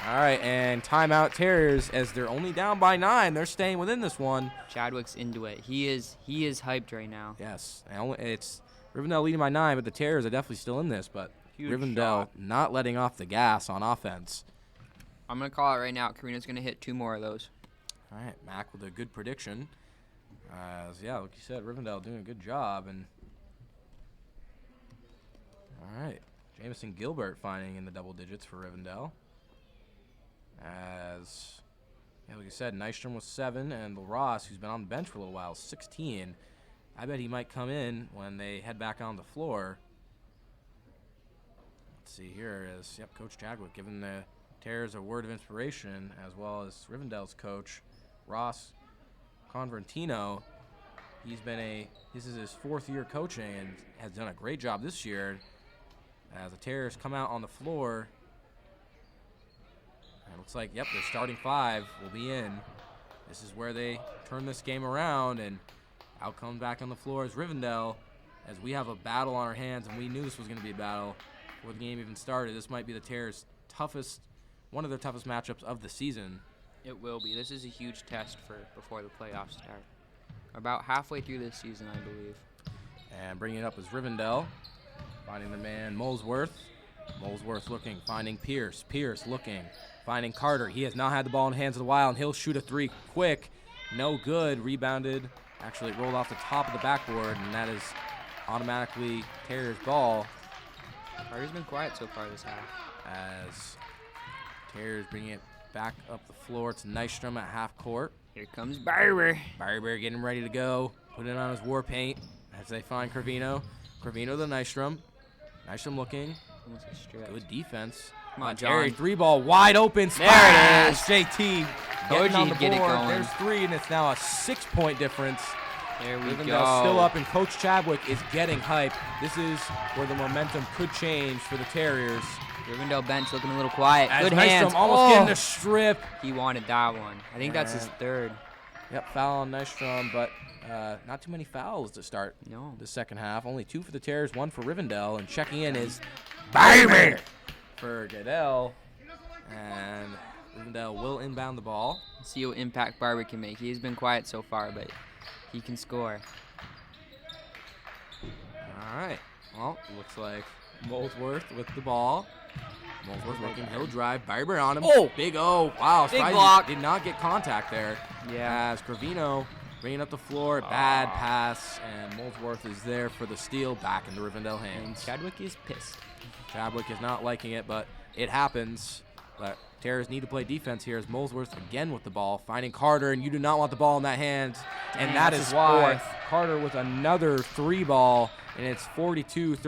All right, and timeout Terriers as they're only down by 9. They're staying within this one. Chadwick's into it. He is hyped right now. Yes, and it's Rivendell leading by 9, but the Terriers are definitely still in this. But Huge Rivendell shot. not letting off the gas on offense. I'm going to call it right now. Karina's going to hit 2 more of those. All right, Mac with a good prediction. Yeah, like you said, Rivendell doing a good job. And all right, Jameson Gilbert finding in the double digits for Rivendell. As yeah, like you said, Nystrom was 7, and Ross, who's been on the bench for a little while, 16. I bet he might come in when they head back on the floor. Let's see here is Coach Chadwick giving the Terriers a word of inspiration, as well as Rivendell's coach, Ross Convertino. This is his 4th year coaching and has done a great job this year. As the Terriers come out on the floor, and it looks like their starting 5 will be in. This is where they turn this game around, and out comes back on the floor is Rivendell. As we have a battle on our hands, and we knew this was going to be a battle before the game even started. This might be the Terriers' one of their toughest matchups of the season. It will be. This is a huge test before the playoffs start. About halfway through this season, I believe. And bringing it up is Rivendell, finding the man Molesworth. Molesworth looking, finding Pierce. Pierce looking, finding Carter. He has not had the ball in hands in a while, and he'll shoot a 3 quick. No good. Rebounded. Actually, it rolled off the top of the backboard, and that is automatically Terriers' ball. Carter's been quiet so far this half. As Terriers bringing it back up the floor to Nystrom at half court. Here comes Barber. Barber getting ready to go. Put it on his war paint as they find Corvino. Corvino to Nystrom. Nystrom looking. Almost a strip. Good defense. Come on, Terry, John. 3-ball wide open. There it is. JT Told getting you on the he'd get it board. going. There's 3, and it's now a 6-point difference. There we Rivendell's go. still up, and Coach Chadwick is getting hype. This is where the momentum could change for the Terriers. Rivendell bench looking a little quiet. As Good Nystrom hands. almost getting a strip. He wanted that one. I think that's his 3rd. Yep, foul on Nystrom, but not too many fouls to start No. the second half. Only 2 for the Terriers, 1 for Rivendell, and checking in is Barber for Goodell. And Rivendell will inbound the ball. See what impact Barber can make. He has been quiet so far, but he can score. All right. Well, looks like Molesworth with the ball. Molesworth looking, he'll drive. Barber on him. Oh! Big O. Wow. Big Spidey block. did not get contact there. Yeah. As Corvino bringing up the floor. Bad pass. And Molesworth is there for the steal back into Rivendell And hands. Chadwick is pissed. Chadwick is not liking it, but it happens. But Terriers need to play defense here as Molesworth again with the ball, finding Carter, and you do not want the ball in that hand. And Dang, that that's is his why 4th. Carter with another 3-ball, and it's 42-33,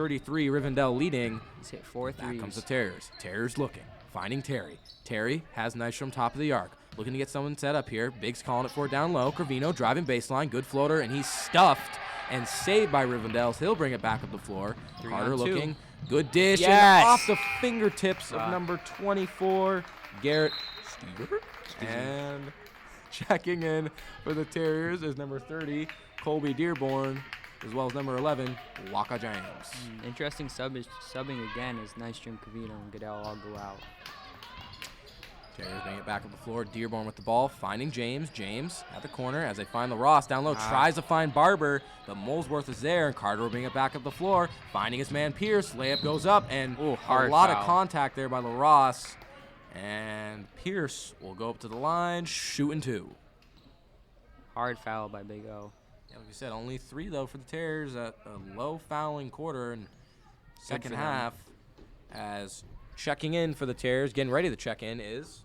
Rivendell leading. He's hit 4 Back threes. comes the Terriers. Terriers looking, finding Terry. Terry has Nystrom top of the arc. Looking to get someone set up here. Biggs calling it for it down low. Corvino driving baseline, good floater, and he's stuffed and saved by Rivendell. So he'll bring it back up the floor. 3 Carter on 2. looking, good dish, Yes. and off the fingertips of Wow. number 24, Garrett Stever. And checking in for the Terriers is number 30, Colby Dearborn, as well as number 11, Waka James. Interesting subbing again as Nystrom, Cavino, and Goodell all go out. Terriers bring it back up the floor. Dearborn with the ball, finding James. James at the corner as they find LaRosse down low. Tries to find Barber, but Molesworth is there, and Carter will bring it back up the floor, finding his man Pierce. Layup goes up, and a hard lot of foul. contact there by LaRosse. And Pierce will go up to the line, shooting 2. Hard foul by Big O. Like we said, only 3 though for the Terriers at a low fouling quarter and second for them. half. As checking in for the Terriers, getting ready to check in is.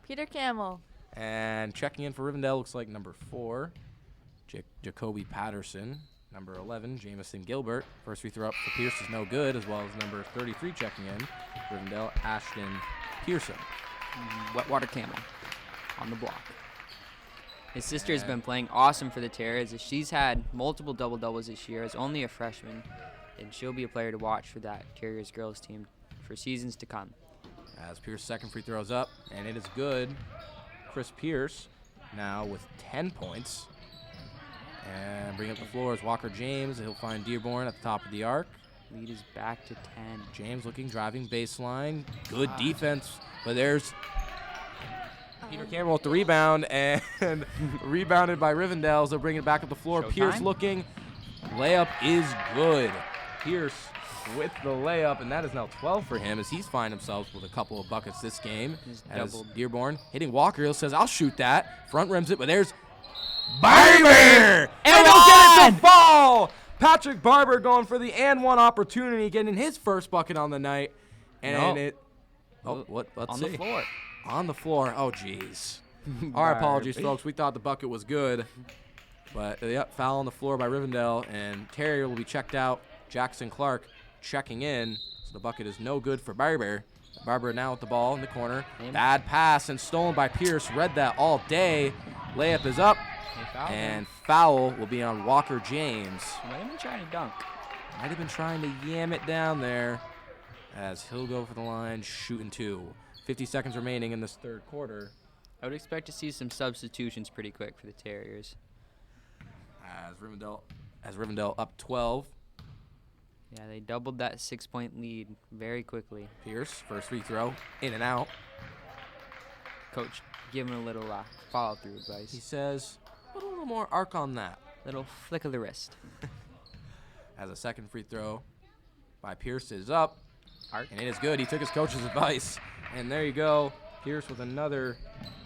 Peter Campbell. And checking in for Rivendell looks like number 4, Jacoby Patterson. Number 11, Jamison Gilbert. First free throw up for Pierce is no good, as well as number 33 checking in, Rivendell, Ashton Pearson. Wetwater Camel on the block. His sister has been playing awesome for the Terriers. She's had multiple double-doubles this year as only a freshman, and she'll be a player to watch for that Terriers girls team for seasons to come. As Pierce second free throw is up, and it is good. Chris Pierce now with 10 points. And bring up the floor is Walker James. He'll find Dearborn at the top of the arc. Lead is back to 10. James looking, driving baseline. Good defense, but there's Peter Campbell with the rebound, and rebounded by Rivendell. So they'll bring it back up the floor. Showtime? Pierce looking. Layup is good. Pierce with the layup, and that is now 12 for him as he's finding himself with a couple of buckets this game. He's As doubled. Dearborn hitting Walker. He says, I'll shoot that. Front rims it, but there's Barber! And they'll get it to fall! Patrick Barber going for the and one opportunity, getting his first bucket on the night. And let's on see. the floor. On the floor. Oh, jeez. Our apologies, folks. We thought the bucket was good. But, yep, foul on the floor by Rivendell, and Terrier will be checked out. Jackson Clark checking in. So the bucket is no good for Barber. Barber now with the ball in the corner. Bad pass and stolen by Pierce. Read that all day. Layup is up. And foul will be on Walker James. Might have been trying to dunk. Might have been trying to yam it down there as he'll go for the line, shooting 2. 50 seconds remaining in this third quarter. I would expect to see some substitutions pretty quick for the Terriers. As Rivendell up 12. Yeah, they doubled that 6-point lead very quickly. Pierce, first free throw, in and out. Coach, give him a little follow-through advice. He says, put a little more arc on that. Little flick of the wrist. As a second free throw by Pierce is up. Arc. And it is good. He took his coach's advice. And there you go. Pierce with another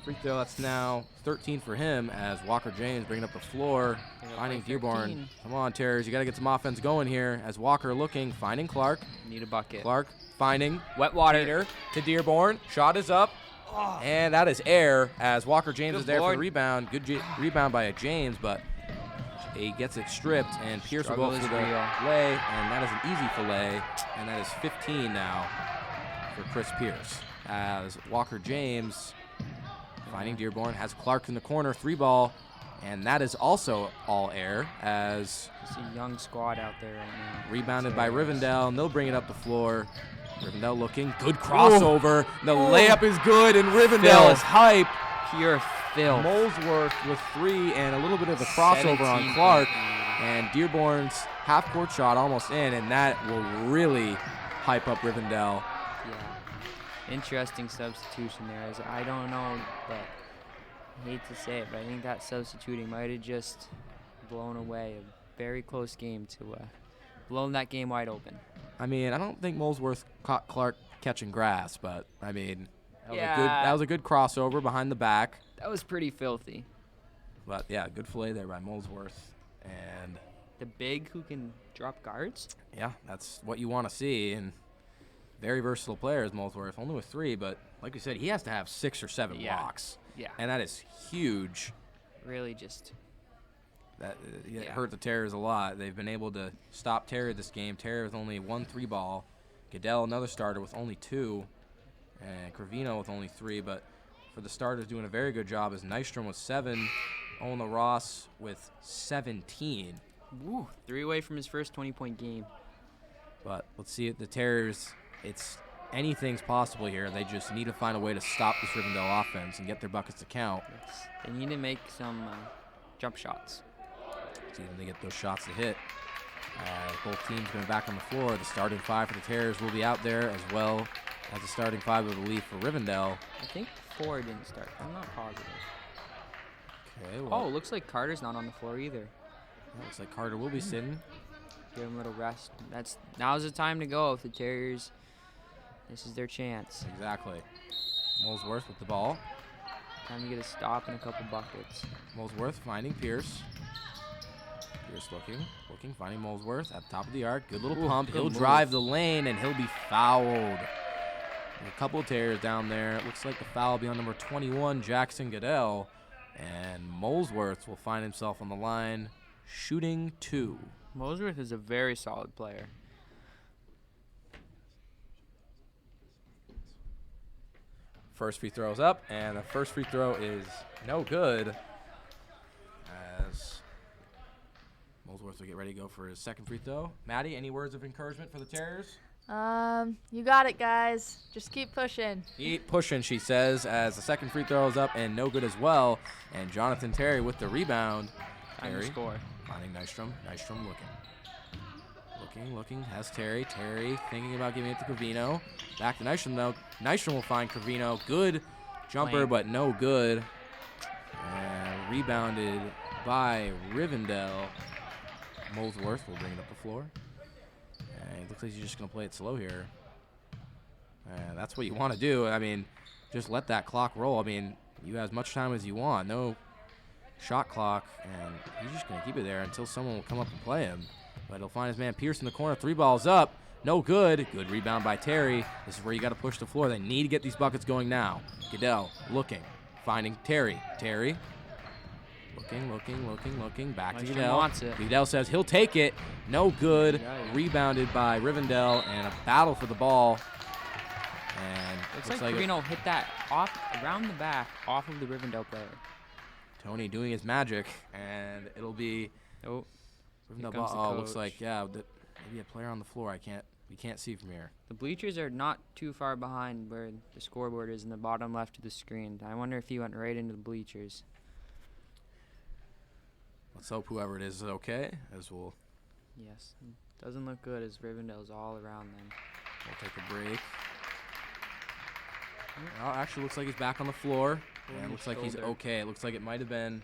free throw. That's now 13 for him as Walker James bringing up the floor, finding Dearborn. Come on, Terriers. You got to get some offense going here as Walker looking, finding Clark. Need a bucket. Clark finding Wetwater. Peter to Dearborn. Shot is up. And that is air as Walker James Good is there for board. the rebound. Good rebound by James, but he gets it stripped, and Pierce will go Struggle for is the real. lay, and that is an easy fillet, and that is 15 now for Chris Pierce. As Walker James finding Dearborn, has Clark in the corner, 3-ball, and that is also all air as It's a young squad out there right now. rebounded by Rivendell, and they'll bring it up the floor. Rivendell looking, good crossover. The layup is good, and Rivendell Filth. is hype. Pure filth. Molesworth with 3 and a little bit of a crossover on 17 Clark. point lead. And Dearborn's half-court shot almost in, and that will really hype up Rivendell. Yeah. Interesting substitution there. As I don't know, but I hate to say it, but I think that substituting might have just blown away a very close game to blown that game wide open. I mean, I don't think Molesworth caught Clark catching grass, but I mean, Yeah. that was a good crossover behind the back. That was pretty filthy. But yeah, good fillet there by Molesworth. And The big who can drop guards? yeah, that's what you want to see. And very versatile player is Molesworth, only with 3, but like we said, he has to have 6 or 7 Yeah. blocks. Yeah. And that is huge. Really just That it Yeah. hurt the Terriers a lot. They've been able to stop Terrier this game. Terrier with only 1 3-ball. Goodell, another starter, with only 2. And Cravino with only 3. But for the starters, doing a very good job is Nystrom with 7. Owen LaRosse with 17. woo, 3 away from his first 20-point game. But let's see, the Terriers, anything's possible here. They just need to find a way to stop this Rivendell offense and get their buckets to count. They need to make some jump shots. See if they get those shots to hit. Both teams going back on the floor. The starting 5 for the Terriers will be out there, as well as the starting 5, I believe, for Rivendell. I think 4 didn't start. I'm not positive. Okay, Oh, well, looks like Carter's not on the floor either. looks like Carter will be sitting. Give him a little rest. Now's the time to go if the Terriers. This is their chance. Exactly. Molesworth with the ball. Time to get a stop and a couple buckets. Molesworth finding Pierce. Pierce looking, finding Molesworth at the top of the arc. Good little pump. good He'll move. drive the lane, and he'll be fouled. And a couple of Terriers down there. It looks like the foul will be on number 21, Jackson Goodell. And Molesworth will find himself on the line, shooting 2. Molesworth is a very solid player. First free throw is up, and the first free throw is no good. As Molesworth will get ready to go for his second free throw. Maddie, any words of encouragement for the Terriers? You got it, guys. Just keep pushing. Keep pushing, she says, as the second free throw is up and no good as well. And Jonathan Terry with the rebound. Time to Terry score. finding Nystrom. Nystrom looking, has Terry. Terry thinking about giving it to Cravino. Back to Nystrom, though. Nystrom will find Cravino. Good jumper, Lane. but no good. And rebounded by Rivendell. Molesworth will bring it up the floor. And it looks like he's just going to play it slow here. And that's what you want to do. I mean, just let that clock roll. I mean, you have as much time as you want. No shot clock. And he's just going to keep it there until someone will come up and play him. But he'll find his man Pierce in the corner. 3 balls up. No good. Good rebound by Terry. This is where you got to push the floor. They need to get these buckets going now. Goodell looking. Finding Terry. Terry. Looking. Back to Nystrom Goodell. wants it. Goodell says he'll take it. No good. Yeah. Rebounded by Rivendell. And a battle for the ball. And Looks like Cravino hit that off around the back off of the Rivendell player. Tony doing his magic. And it'll be Oh, Rivendell comes ball. the Oh, looks coach. like, yeah, maybe a player on the floor. We can't see from here. the bleachers are not too far behind where the scoreboard is in the bottom left of the screen. I wonder if he went right into the bleachers. Let's hope whoever it is okay, as we'll Yes, doesn't look good as Rivendell's all around them. take a break. Well, actually looks like he's back on the floor. And it looks like he's shoulder. okay. It looks like it might have been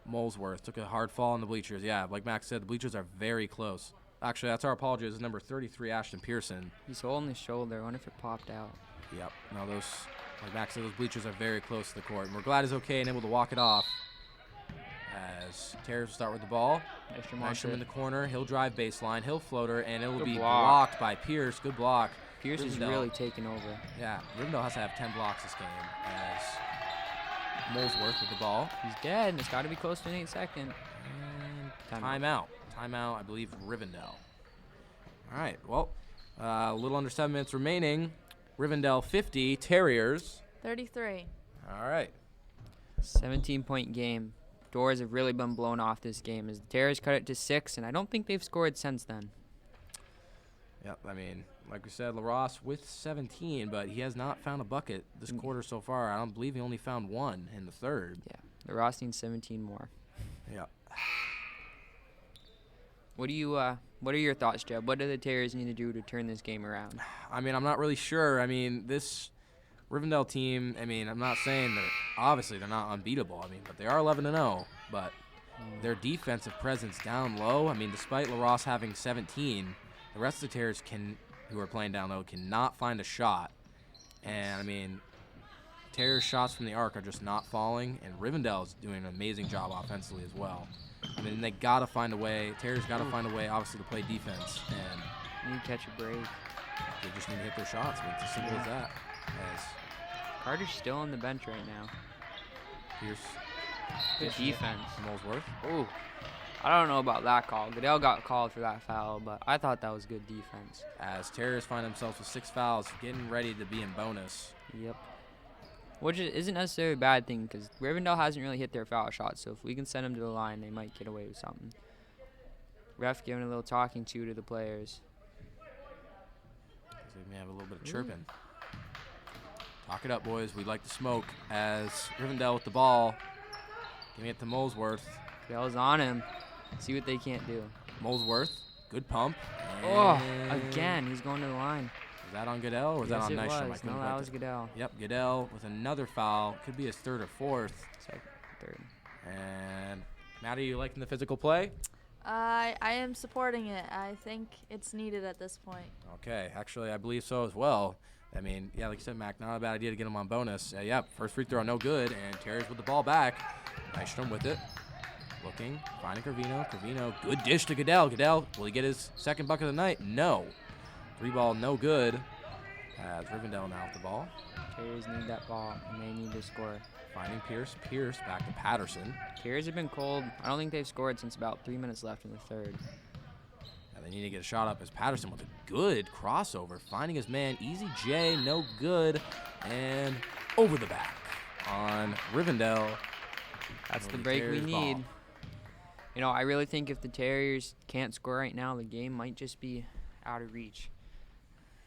Molesworth. Took a hard fall on the bleachers. Yeah, like Max said, the bleachers are very close. Actually, that's our apologies. It's number 33, Ashton Pearson. He's holding his shoulder. I wonder if it popped out. Yep. No, like Max said, those bleachers are very close to the court. And we're glad he's okay and able to walk it off. As Terriers will start with the ball. Nystrom in the corner. He'll drive baseline. He'll floater, and it will Good be block. blocked by Pierce. Good block. Pierce is Rivendell. really taking over. Yeah, Rivendell has to have 10 blocks this game as Molesworth with the ball. He's dead, and it's got to be close to an 8-second. And timeout. Timeout, I believe, Rivendell. All right, well, a little under 7 minutes remaining. Rivendell 50, Terriers. 33. All right. 17-point game. Doors have really been blown off this game as the Terriers cut it to 6, and I don't think they've scored since then. Yep, I mean, like we said, LaRosse with 17, but he has not found a bucket this quarter so far. I don't believe he only found one in the third. Yeah, the Ross needs 17 more. Yeah. What are your thoughts, Jeb? What do the Terriers need to do to turn this game around? I mean, I'm not really sure. I mean, this Rivendell team, I mean, I'm not saying that obviously they're not unbeatable. I mean, but they are 11-0. But their defensive presence down low, I mean, despite LaRosse having 17, the rest of the Terriers who are playing down low cannot find a shot. And, I mean, Terriers' shots from the arc are just not falling, and Rivendell is doing an amazing job offensively as well. I mean, they got to find a way. Terriers got to find a way, obviously, to play defense. And Need to catch a break. they just need to hit their shots. I mean, it's as simple as that. As Carter's still on the bench right now. Pierce, Good defense. Molesworth. Ooh, I don't know about that call. Goodell got called for that foul, but I thought that was good defense. As Terriers find themselves with 6 fouls, getting ready to be in bonus. Yep. Which isn't necessarily a bad thing because Rivendell hasn't really hit their foul shots, so if we can send them to the line, they might get away with something. Ref giving a little talking to the players. They may have a little bit of chirping. Talk it up, boys. We'd like to smoke. As Rivendell with the ball, giving it to Molesworth. Goodell's on him. See what they can't do. Molesworth, good pump. Oh, And again, he's going to the line. Was that on Goodell or was that Yes, on it Nystrom? I was. couldn't No, quite that was tell. Goodell. Yep, Goodell with another foul. Could be his 3rd or 4th. Second, third. And Maddie, you liking the physical play? I am supporting it. I think it's needed at this point. Okay, actually, I believe so as well. I mean, yeah, like you said, Mac, not a bad idea to get him on bonus. Yeah, first free throw, no good, and Terriers with the ball back. Nystrom with it. Looking, finding Corvino. Corvino, good dish to Goodell. Goodell, will he get his second bucket of the night? No. 3-ball, no good. As Rivendell now with the ball. Terriers need that ball, and they need to score. Finding Pierce. Pierce back to Patterson. Terriers have been cold. I don't think they've scored since about 3 minutes left in the third. And they need to get a shot up as Patterson with a good crossover. Finding his man. Easy J, no good. And over the back on Rivendell. That's the break we need. Ball. You know, I really think if the Terriers can't score right now, the game might just be out of reach.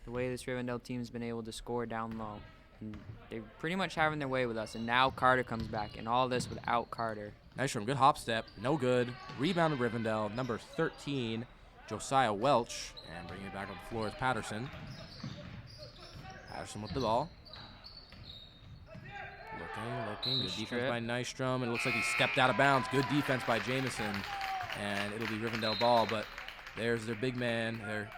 The way this Rivendell team's been able to score down low. And they're pretty much having their way with us. And now Carter comes back, and all this without Carter. Nice from good hop step, no good. Rebound to Rivendell, number 13, Josiah Welch. And bringing it back on the floor is Patterson. Patterson with the ball. Looking. Good defense by Nystrom. And it looks like he stepped out of bounds. Good defense by Jamison. And it'll be Rivendell ball. But there's their big man, their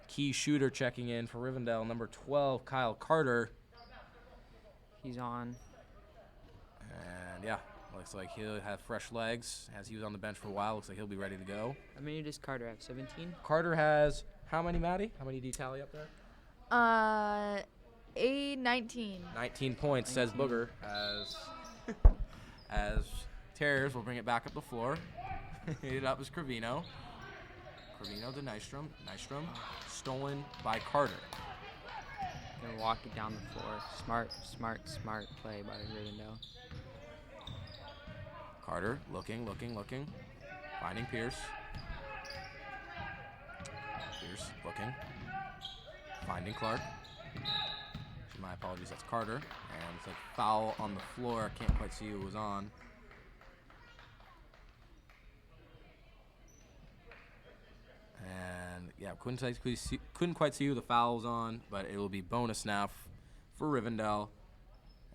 key shooter checking in for Rivendell, number 12, Kyle Carter. He's on. And yeah, looks like he'll have fresh legs. As he was on the bench for a while, looks like he'll be ready to go. How many does Carter have? 17? Carter has how many, Maddie? How many do you tally up there? 19. 19 points, 19. Says Booger, as Terriers will bring it back up the floor. Hit it up as Corvino. Corvino to Nystrom. Nystrom stolen by Carter. Gonna walk it down the floor. Smart play by Rivendell. Carter looking. Finding Pierce. Pierce looking. Finding Clark. My apologies, that's Carter. And it's a foul on the floor. Can't quite see who was on. And yeah, couldn't quite see who the foul was on, but it will be bonus now for Rivendell.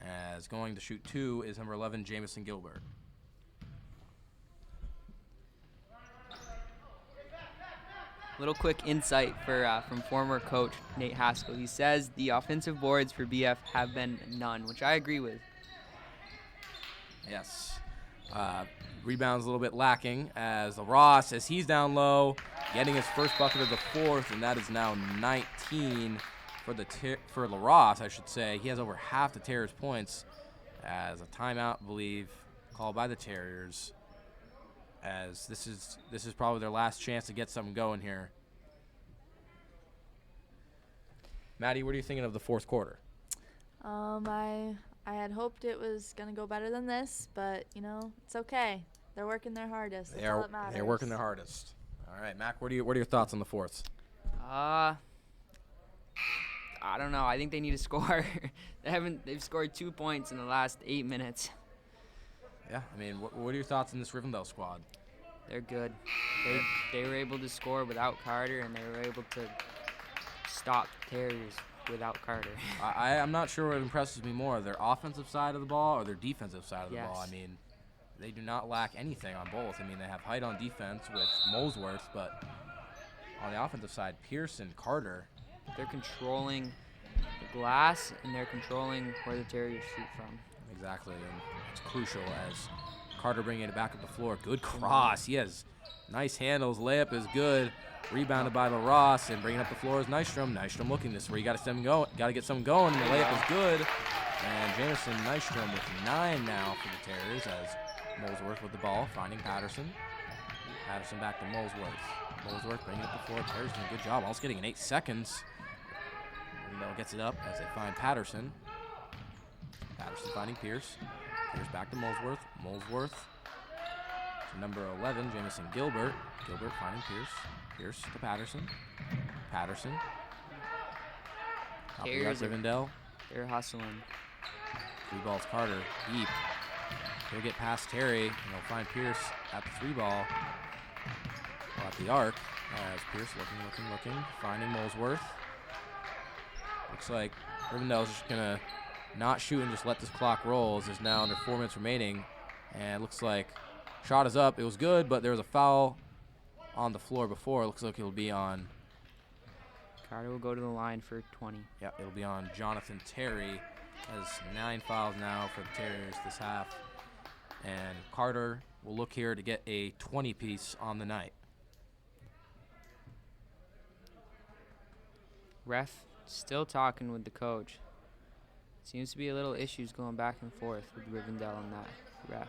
As going to shoot 2 is number 11, Jamison Gilbert. Little quick insight from former coach Nate Haskell. He says the offensive boards for BF have been none, which I agree with. Yes. Rebounds a little bit lacking as Ross, as he's down low, getting his first bucket of the fourth, and that is now 19 for LaRosse, I should say. He has over half the Terriers' points as a timeout, I believe, called by the Terriers. As this is probably their last chance to get something going here. Maddie, what are you thinking of the fourth quarter? I had hoped it was gonna go better than this, but you know it's okay. They're working their hardest. That's all that matters. They're working their hardest. All right, Mac, what are your thoughts on the fourth? I don't know. I think they need to score. They've scored 2 points in the last 8 minutes. Yeah, I mean, what are your thoughts on this Rivendell squad? They're good. They were able to score without Carter, and they were able to stop Terriers without Carter. I'm not sure what impresses me more, their offensive side of the ball or their defensive side of the ball. I mean, they do not lack anything on both. I mean, they have height on defense with Molesworth, but on the offensive side, Pearson, Carter. They're controlling the glass, and they're controlling where the Terriers shoot from. Exactly, and it's crucial as Carter bringing it back up the floor. Good cross. He has nice handles. Layup is good. Rebounded by LaRosse, and bringing up the floor is Nystrom. Nystrom looking this way. You got to get something going. And the layup is good. And Jamison Nystrom with 9 now for the Terriers as Molesworth with the ball, finding Patterson. Patterson back to Molesworth. Molesworth bringing up the floor. Terriers doing a good job. Almost getting in 8 seconds. Rivendell gets it up as they find Patterson. Patterson finding Pierce. Pierce back to Molesworth. Molesworth to number 11, Jamison Gilbert. Gilbert finding Pierce. Pierce to Patterson. Patterson. Top of the arc, Rivendell. They're hustling. 3 balls Carter. Deep. He'll get past Terry, and he'll find Pierce at the 3 ball. At the arc, as Pierce looking. Finding Molesworth. Looks like Rivendell's just going to not shoot and just let this clock roll. There's now under 4 minutes remaining. And it looks like shot is up. It was good, but there was a foul on the floor before. It looks like it'll be on Carter will go to the line for 20. Yeah, it'll be on Jonathan Terry. Has 9 fouls now for the Terriers this half. And Carter will look here to get a 20-piece on the night. Ref still talking with the coach. Seems to be a little issues going back and forth with Rivendell and that ref.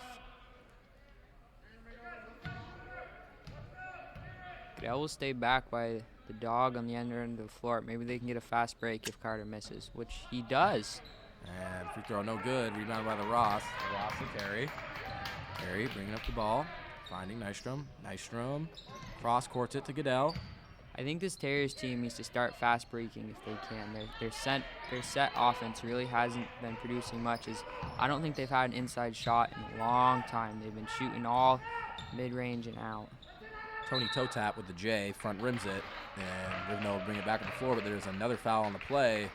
Goodell will stay back by the dog on the end of the floor. Maybe they can get a fast break if Carter misses, which he does. And free throw no good. Rebounded by the Ross. Ross to Terry. Terry bringing up the ball. Finding Nystrom. Nystrom cross courts it to Goodell. I think this Terriers team needs to start fast breaking if they can. Their set offense really hasn't been producing much. I don't think they've had an inside shot in a long time. They've been shooting all mid-range and out. Tony toe tap with the J, front rims it, and Rivendell will bring it back on the floor, but there's another foul on the play.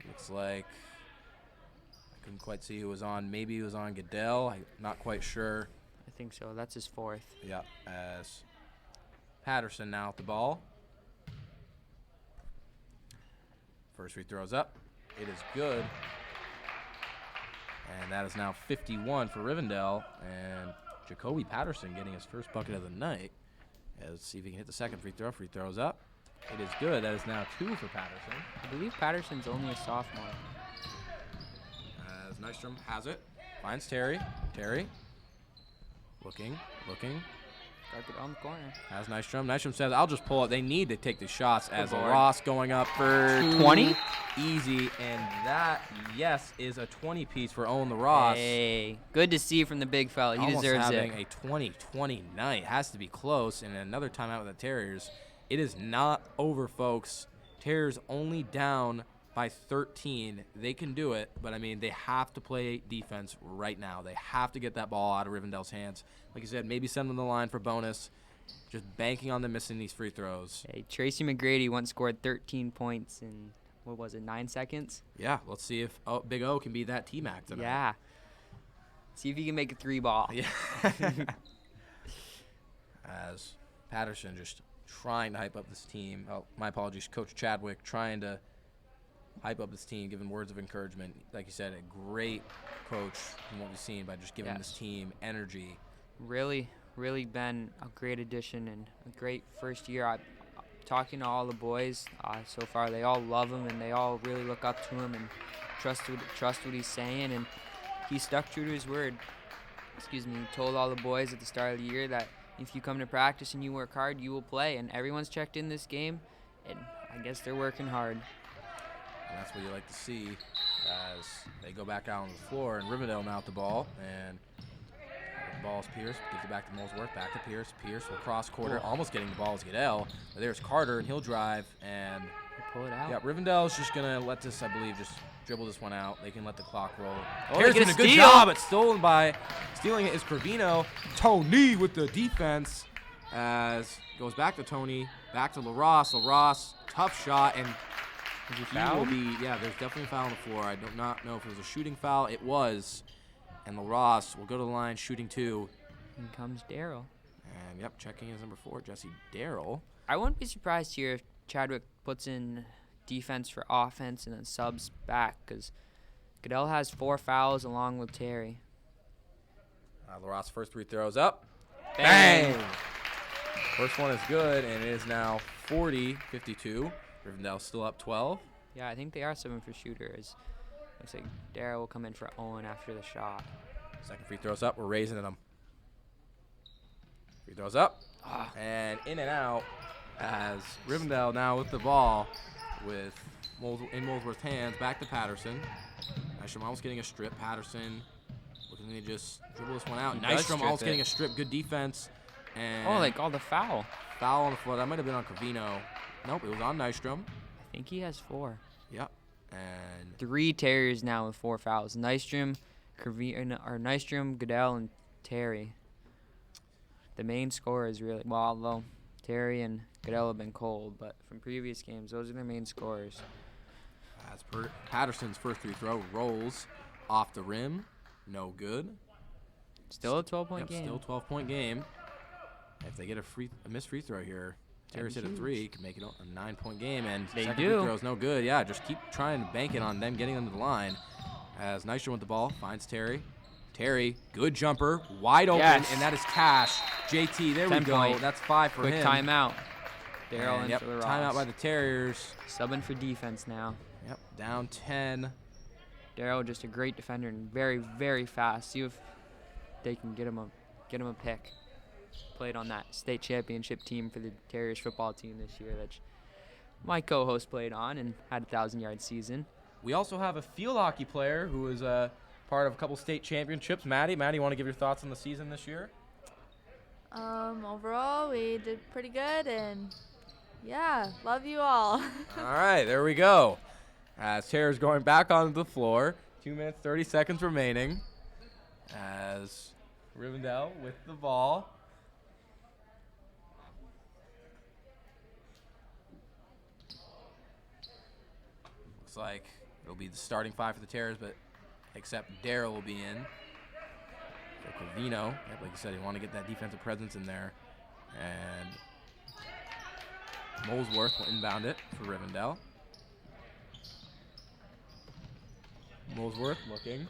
Looks like, I couldn't quite see who was on. Maybe he was on Goodell. I'm not quite sure. I think so. That's his 4th. Yeah, as Patterson now at the ball. First free throw's up. It is good. And that is now 51 for Rivendell. And Jacoby Patterson getting his first bucket of the night. Let's see if he can hit the second free throw. Free throw's up. It is good. That is now 2 for Patterson. I believe Patterson's only a sophomore. As Nystrom has it. Finds Terry. Terry. Looking. Got it on the corner. Has Nystrom. Nystrom says, I'll just pull it. They need to take the shots as board. Ross going up for 20. Easy. And that, yes, is a 20-piece for Owen LaRosse. Hey, good to see from the big fella. He Almost deserves having it. a 20-20 night. Has to be close. And another timeout with the Terriers. It is not over, folks. Terriers only down by 13. They can do it, but, I mean, they have to play defense right now. They have to get that ball out of Rivendell's hands. Like you said, maybe send them the line for bonus. Just banking on them missing these free throws. Hey, Tracy McGrady once scored 13 points in, 9 seconds? Yeah, let's see if Big O can be that T-Mac tonight. Yeah. See if he can make a 3-ball. Yeah. As Patterson just trying to hype up this team. Oh, my apologies, Coach Chadwick trying to hype up this team, giving words of encouragement. Like you said, a great coach from what we've seen by just giving this team energy. Really been a great addition and a great first year. I'm talking to all the boys so far. They all love him and they all really look up to him and trust what he's saying. And he stuck true to his word. He told all the boys at the start of the year that if you come to practice and you work hard, you will play. And everyone's checked in this game, and I guess they're working hard. And that's what you like to see as they go back out on the floor. And Rivendell now at the ball. And the ball is Pierce. Gives it back to Molesworth. Back to Pierce. Pierce will cross quarter. Almost getting the ball is Goodell. But there's Carter, and he'll drive. And pull it out. Yeah, Rivendell is just going to let this, I believe, just dribble this one out. They can let the clock roll. Oh, Harrison, get a a good steal. job, but stealing it is Cravino. Tony with the defense as goes back to Tony, back to LaRosse. LaRosse, tough shot, and Is he he fouled? will be, yeah, there's definitely a foul on the floor. I do not know if it was a shooting foul. It was, and LaRosse will go to the line shooting 2. In comes Darryl. And, yep, checking is number 4, Jesse Darryl. I wouldn't be surprised here if Chadwick puts in defense for offense and then subs back because Goodell has 4 fouls along with Terry. LaRosse first 3 throws up. Bang! First one is good, and it is now 40-52. Rivendell still up 12. Yeah, I think they are 7 for shooters. Looks like Darryl will come in for Owen after the shot. Second free throws up. We're raising them. Free throws up. And in and out as Rivendell now with the ball in Molesworth's hands. Back to Patterson. Nystrom almost getting a strip. Patterson looking to just dribble this one out. He does Nystrom strip almost it. getting a strip. Good defense. And Oh, they called the foul. foul on the floor. That might have been on Cravino. Nope, it was on Nystrom. I think he has 4. Yep. And 3 Terriers now with 4 fouls. Nystrom, Goodell, and Terry. The main scorers really, well, although Terry and Goodell have been cold, but from previous games, those are their main scorers. as Patterson's first free throw rolls off the rim. No good. Still a 12-point game. Still 12-point game. If they get a missed free throw here, Terriers hit a huge. 3, can make it a 9-point game, and They second do. free throw is no good. Yeah, just keep trying to bank it on them getting them to the line. As Nystrom with the ball, finds Terry. Terry, good jumper, wide open, Yes. and that is cash. JT, there we 10 go. point. That's 5 for Quick him. timeout. Daryl And, in yep, for the timeout Ross. by the Terriers. Subbing for defense now. Yep, down 10. Daryl just a great defender and very, very fast. See if they can get him a pick. Played on that state championship team for the Terriers football team this year that my co-host played on and had a 1,000-yard season. We also have a field hockey player who is part of a couple state championships. Maddie, you want to give your thoughts on the season this year? Overall, we did pretty good, and yeah, love you all. All right, there we go. As Terriers going back onto the floor. 2 minutes, 30 seconds remaining. As Rivendell with the ball. Looks like it'll be the starting 5 for the Terriers, but except Daryl will be in. So Covino, like you said, he want to get that defensive presence in there. And Molesworth will inbound it for Rivendell. Molesworth looking.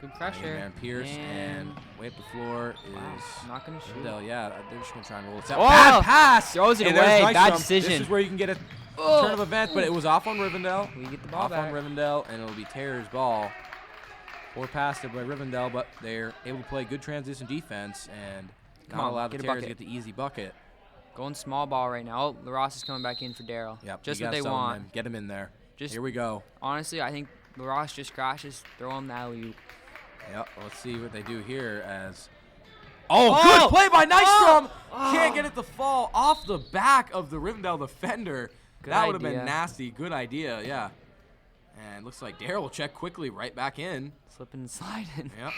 Good pressure. And Pierce and way up the floor Wow, is not gonna shoot. Rivendell. Yeah, they're just gonna try and roll it. Oh! Bad pass. Throws it And there's away. Bad Nystrom. decision. This is where you can get a Oh! turn of events, but it was off on Rivendell. We get the ball Off back. on Rivendell, and it'll be Terriers' ball. Or passed it by Rivendell, but they're able to play good transition defense and Come not on, allow the get a Terriers to bucket. get the easy bucket. Going small ball right now. Oh, LaRosse is coming back in for Daryl. Yep, Just you what gotta they settle want. them in. Get him in there. Just Here we go. honestly, I think LaRosse just crashes. Throw him the alley-oop. Yep, let's see what they do here as... Oh, Oh! good play by Nystrom! Oh! Can't get it to fall off the back of the Rivendell defender. Good that would have idea. been nasty. Good idea, yeah. And looks like Daryl will check quickly right back in. Slipping and sliding. Yep.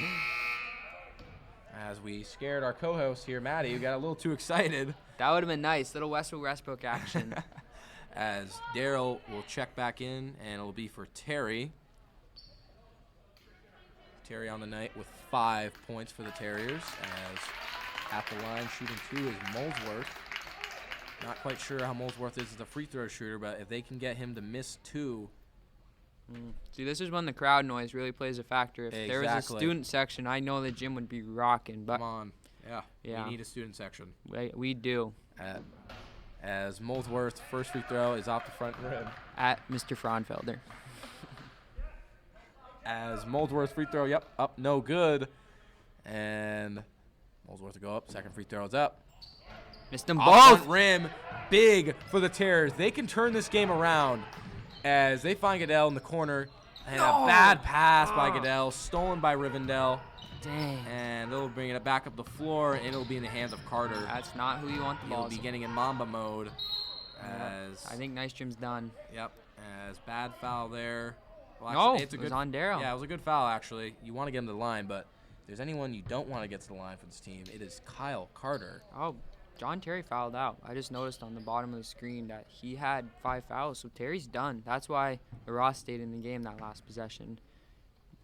As we scared our co-host here, Maddie, who got a little too excited. That would have been nice. Little Westbrook action. As Daryl will check back in, and it'll be for Terry. Terry on the night with 5 points for the Terriers. As at the line shooting 2 is Molesworth. Not quite sure how Molesworth is as a free throw shooter, but if they can get him to miss 2. See, this is when the crowd noise really plays a factor. If there was a Exactly. student section, I know the gym would be rocking. But Come on. Yeah. Yeah. We need a student section. we do. As Molesworth's first free throw is off the front rim. At Mr. Fraunfelder. As Molesworth's free throw, yep, up, no good. And Molesworth to go up. Second free throw is up. Missed them Off both. front rim, big for the Terriers. They can turn this game around as they find Goodell in the corner. And a bad pass by Goodell, stolen by Rivendell. Dang. And they'll bring it back up the floor, and it'll be in the hands of Carter. That's not who you want the He'll ball. be getting in Mamba mode. As I think Nystrom's done. Yep, as bad foul there. Well, No, actually, it's a it was good, on Daryl. Yeah, it was a good foul, actually. You want to get him to the line, but if there's anyone you don't want to get to the line for this team, it is Kyle Carter. Oh, John Terry fouled out. I just noticed on the bottom of the screen that he had 5 fouls, so Terry's done. That's why Ross stayed in the game that last possession.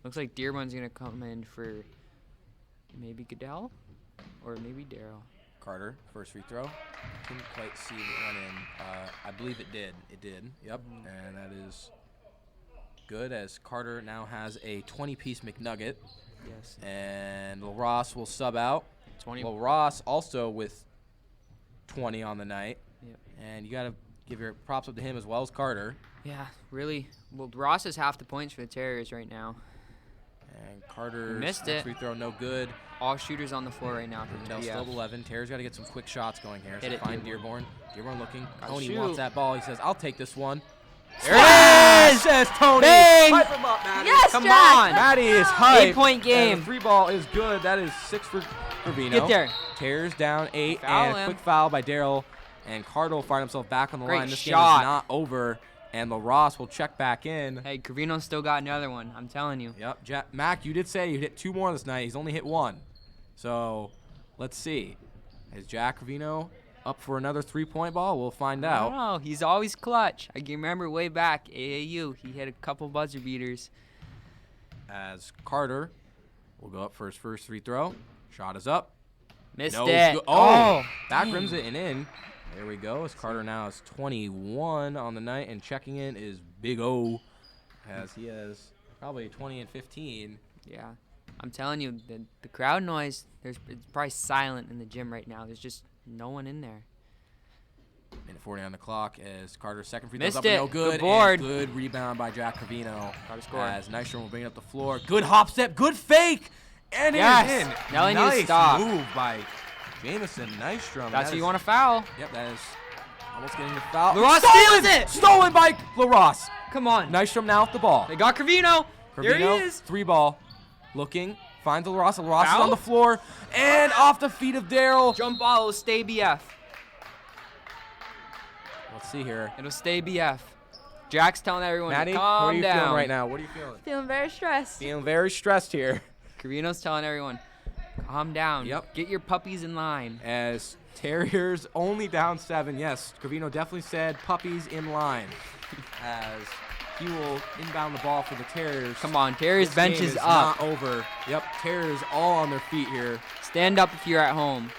Looks like Dearborn's going to come in for maybe Goodell or maybe Daryl. Carter, first free throw. Couldn't quite see if it went in. I believe it did. It did. Yep, and that is good as Carter now has a 20-piece McNugget. Yes. And LaRosse will sub out. 20. LaRosse also with 20 on the night. Yep. And you got to give your props up to him as well as Carter. Yeah, really. Well, Ross has half the points for the Terriers right now. And Carter's Missed next it. free throw, no good. All shooters on the floor right now for Rivendell still at BF. 11. Terry's got to get some quick shots going here. Hit So it, find Dearborn. Dearborn. Dearborn looking. Gotta Tony shoot. wants that ball. He says, I'll take this one. There it is! Says Tony. Bang! Hype him up, Maddie. Yes, Come Jack, on. let's Maddie is go. hype. 8-point And game. the 3 ball is good. That is 6 for Vino. Get there. Tears down 8. Foul and a him. quick foul by Daryl. And Carter will find himself back on the Great line. This shot. game is not over. And LaRosse will check back in. Hey, Covino still got another one. I'm telling you. Yep. Mac, you did say you hit 2 more this night. He's only hit 1. So let's see. Is Jack Covino up for another 3-point ball? We'll find I out. don't know. He's always clutch. I can remember way back, AAU, he hit a couple buzzer beaters. As Carter will go up for his first free throw. Shot is up. Missed No it. good. Oh, back dang. rims it and in. There we go. As Carter now is 21 on the night, and checking in is Big O, as he has probably 20 and 15. Yeah. I'm telling you, the crowd noise, it's probably silent in the gym right now. There's just no one in there. Minute 40 on the clock as Carter's second free throws Missed up and it. no good. Good board. And good rebound by Jack Covino. Carter scored. As Nystrom will bring it up the floor. Good hop step, good fake, and Yes. it is in. Now they need to nice stop. move by Jamison Nystrom. That's who you want to foul. Yep, that is almost getting the foul. LaRosse Stolen! steals it! Stolen by LaRosse. Come on. Nystrom now with the ball. They got Covino. There he Covino, is. 3-ball. Looking, finds LaRosse. LaRosse is Foul? on the floor. And off the feet of Daryl. Jump ball, it'll stay BF. Let's see here. It'll stay BF. Jack's telling everyone Maddie, to what calm are you down. feeling right now? What are you feeling? Feeling very stressed. Feeling very stressed here. Covino's telling everyone, calm down. Yep. Get your puppies in line. As Terriers only down 7. Yes, Covino definitely said puppies in line. As he will inbound the ball for the Terriers. Come on, Terry's This bench game is not up. over. Yep, Terriers all on their feet here. Stand up if you're at home.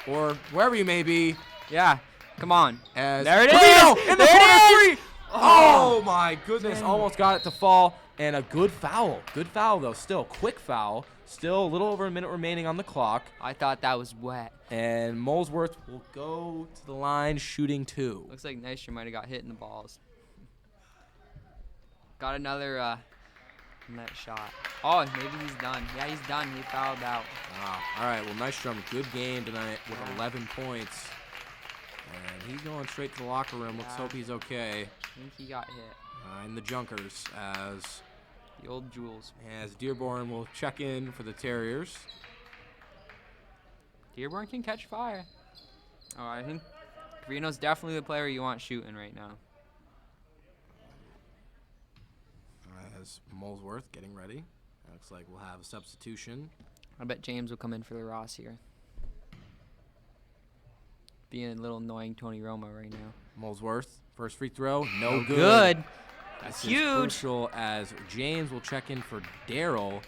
Or wherever you may be. Yeah, come on. As There it Covino is! in the There corner it is! three. Oh my goodness, Dang. almost got it to fall. And a good foul. Good foul though, still quick foul. Still a little over a minute remaining on the clock. I thought that was wet. And Molesworth will go to the line shooting 2. Looks like Nystrom might have got hit in the balls. Got another net shot. Oh, maybe he's done. Yeah, he's done. He fouled out. Wow. All right, well, Nystrom, good game tonight with Yeah. 11 points. And he's going straight to the locker room. Let's Yeah. hope he's okay. I think he got hit. In the Junkers as The old Jules. Dearborn will check in for the Terriers. Dearborn can catch fire. Oh, I think Covino's definitely the player you want shooting right now. As Molesworth getting ready. Looks like we'll have a substitution. I bet James will come in for the Ross here. Being a little annoying Tony Romo right now. Molesworth, first free throw, no good. Good. That's That's huge. Crucial as James will check in for Daryl.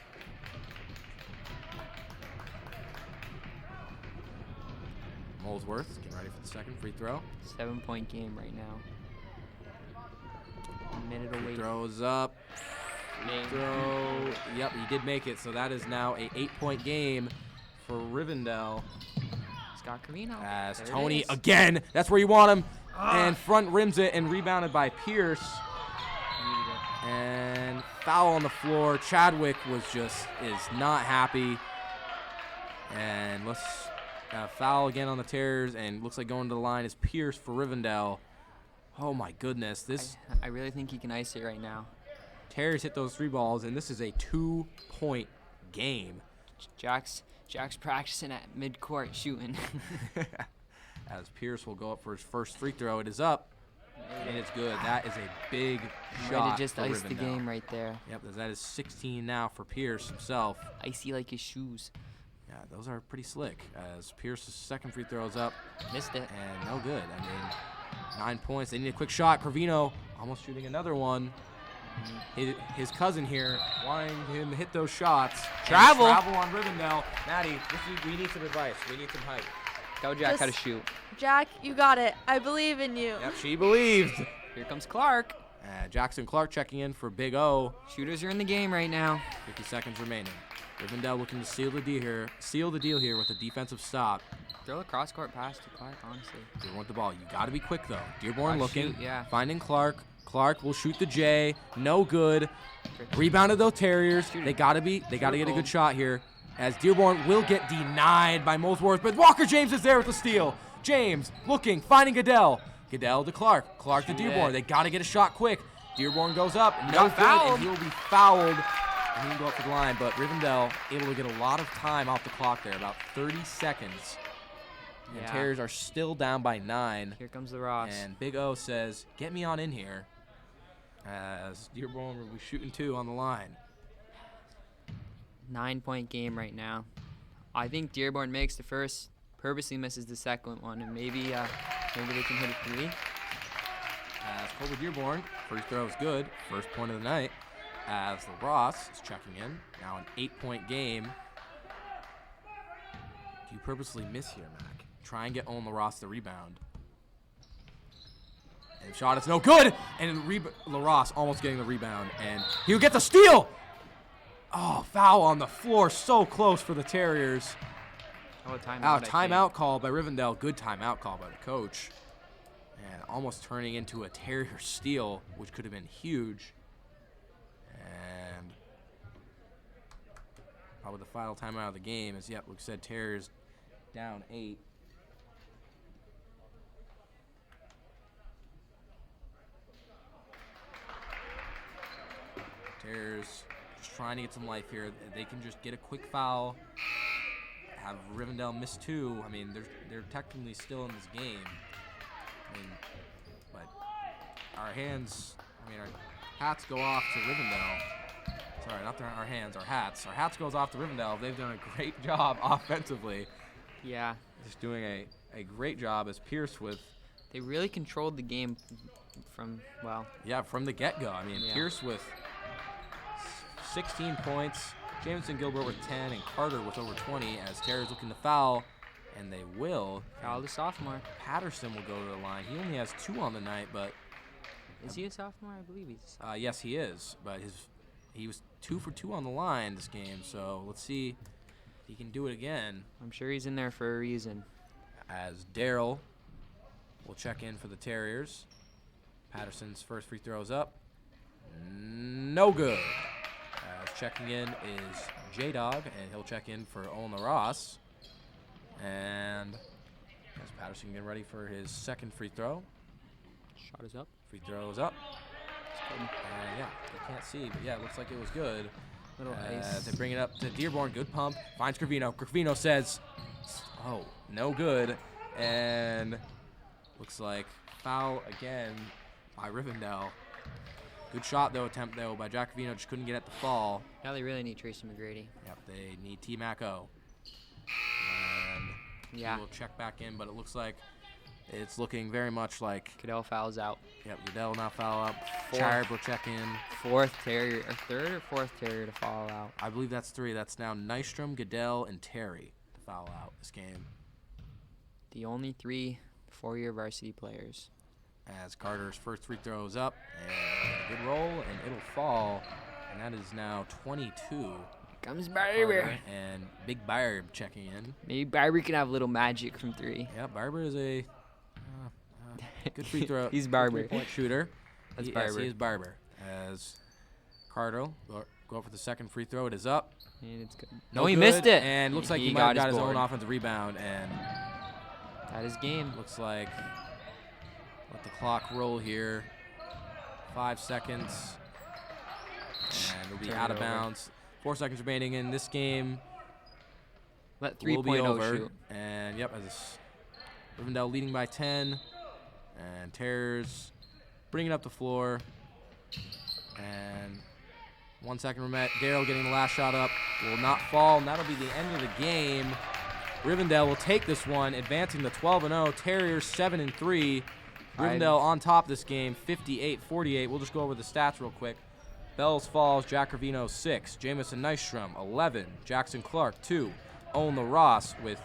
Molesworth getting ready for the second free throw. 7-point game right now. A minute away. Throws up. Game. Throw. Yep, he did make it. So that is now a 8-point game for Rivendell. Scott Covino. As There it Tony is. again, that's where you want him. And front rims it and rebounded by Pierce. Needed it. And foul on the floor. Chadwick is not happy. And let's foul again on the Terriers. And looks like going to the line is Pierce for Rivendell. Oh my goodness. This I really think he can ice it right now. Terriers hit those 3 balls, and this is a 2-point game. Jack's practicing at mid-court shooting. As Pierce will go up for his first free throw. It is up, and it's good. That is a big Way shot to just for ice the Rivendell. game right there. Yep, that is 16 now for Pierce himself. Icy like his shoes. Yeah, those are pretty slick. As Pierce's second free throw is up, Missed it. and no good. I mean, 9 points. They need a quick shot. Covino almost shooting another one. His cousin here wanting him to hit those shots. And Travel. Travel on Rivendell. Maddie, we need some advice. We need some hype. Tell Jack how to Just- shoot. Jack, you got it. I believe in you. Yep, she believed. Here comes Clark. Jackson Clark checking in for Big O. Shooters are in the game right now. 50 seconds remaining. Rivendell looking to seal the deal here with a defensive stop. Throw a cross-court pass to Clark, honestly. Dearborn with the ball. You got to be quick though. Dearborn Gotta looking, shoot, yeah. finding Clark. Clark will shoot the J. No good. Rebounded though Terriers. They gotta get a good shot here. As Dearborn will get denied by Molesworth, but Walker James is there with the steal. James looking, finding Goodell. Goodell to Clark. Clark to Shoot Dearborn. it. They gotta get a shot quick. Dearborn goes up. No got good, fouled. and he will be fouled. And he can go up to the line, but Rivendell able to get a lot of time off the clock there, about 30 seconds. And Yeah. Terriers are still down by 9. Here comes the Ross. And Big O says, get me on in here. As Dearborn will be shooting 2 on the line. 9-point game right now. I think Dearborn makes the first, purposely misses the second one, and maybe they can hit a 3. As Colby Dearborn, first throw is good. First point of the night. As LaRosse is checking in. Now an 8-point game. Do you purposely miss here, Mac? try and get Owen LaRosse the rebound. And shot, it's no good. And LaRosse almost getting the rebound, and he'll get the steal. Oh, foul on the floor, so close for the Terriers. Oh, a timeout. Timeout call by Rivendell. Good timeout call by the coach. And almost turning into a Terrier steal, which could have been huge. And probably the final timeout of the game is, yep, like I said, Terriers down 8. Terriers just trying to get some life here. They can just get a quick foul, have Rivendell miss 2. I mean, they're technically still in this game. I mean, but our hats go off to Rivendell. Sorry, not our hands, our hats. Our hats goes off to Rivendell. They've done a great job offensively. Yeah. Just doing a great job as Pierce with. They really controlled the game from, well. Yeah, from the get-go. I mean, Pierce with 16 points, Jameson Gilbert with 10, and Carter with over 20 as Terriers looking to foul, and they will. Foul the sophomore. Patterson will go to the line. He only has 2 on the night, but. Is he a sophomore? I believe he's a sophomore. Yes, he is, but he was 2 for 2 on the line this game, so let's see if he can do it again. I'm sure he's in there for a reason. As Daryl will check in for the Terriers. Patterson's first free throw is up. No good. Checking in is J-Dog, and he'll check in for Owen LaRosse. And as Patterson getting ready for his second free throw. Shot is up. Free throw is up. Yeah, you can't see, but yeah, it looks like it was good. Little ice. They bring it up to Dearborn. Good pump. Finds Gravino. Gravino says, oh, no good. And looks like foul again by Rivendell. Good shot, attempt by Jack Gravino. Just couldn't get at the fall. Now they really need Tracy McGrady. Yep, they need T-Mac-O. And he will check back in, but it looks like it's looking very much like Goodell fouls out. Yep, Goodell now foul out. Chirb will check in. Third or fourth Terrier to foul out. I believe that's 3. That's now Nystrom, Goodell, and Terry to foul out this game. The only 3 four-year varsity players. As Carter's first free throw is up, and a good roll, and it'll fall, and that is now 22. Comes Barber. And Big Barb checking in. Maybe Barber can have a little magic from 3. Yeah, Barber is a good free throw. He's Barber. Three-point shooter. That's Yes, Barber. he is Barber. As Carter go for the second free throw, it is up. And it's good. No, he good, missed it. And looks like he might have got his own offensive rebound, and that is game. Looks like let the clock roll here. 5 seconds. And it'll be out of bounds. 4 seconds remaining in this game. Let Will be over. shoot. And yep, as Rivendell leading by 10. And Terriers bringing up the floor. And 1 second remaining. Daryl getting the last shot up. Will not fall, and that'll be the end of the game. Rivendell will take this one, advancing to 12-0. Terriers 7-3. Rivendell on top this game, 58-48. We'll just go over the stats real quick. Bells Falls, Jack Ravino 6. Jamison Nystrom 11. Jackson Clark 2. Owen LaRosse with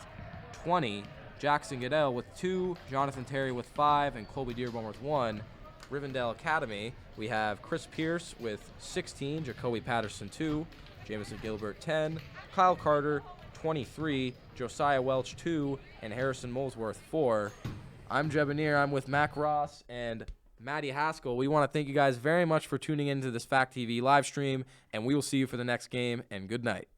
20. Jackson Goodell with 2. Jonathan Terry with 5. And Colby Dearborn with 1. Rivendell Academy, we have Chris Pierce with 16. Jacoby Patterson 2. Jamison Gilbert 10. Kyle Carter 23. Josiah Welch 2. And Harrison Molesworth 4. I'm Jebanier. I'm with Mac Ross and Maddie Haskell. We want to thank you guys very much for tuning into this Fact TV live stream, and we will see you for the next game, and good night.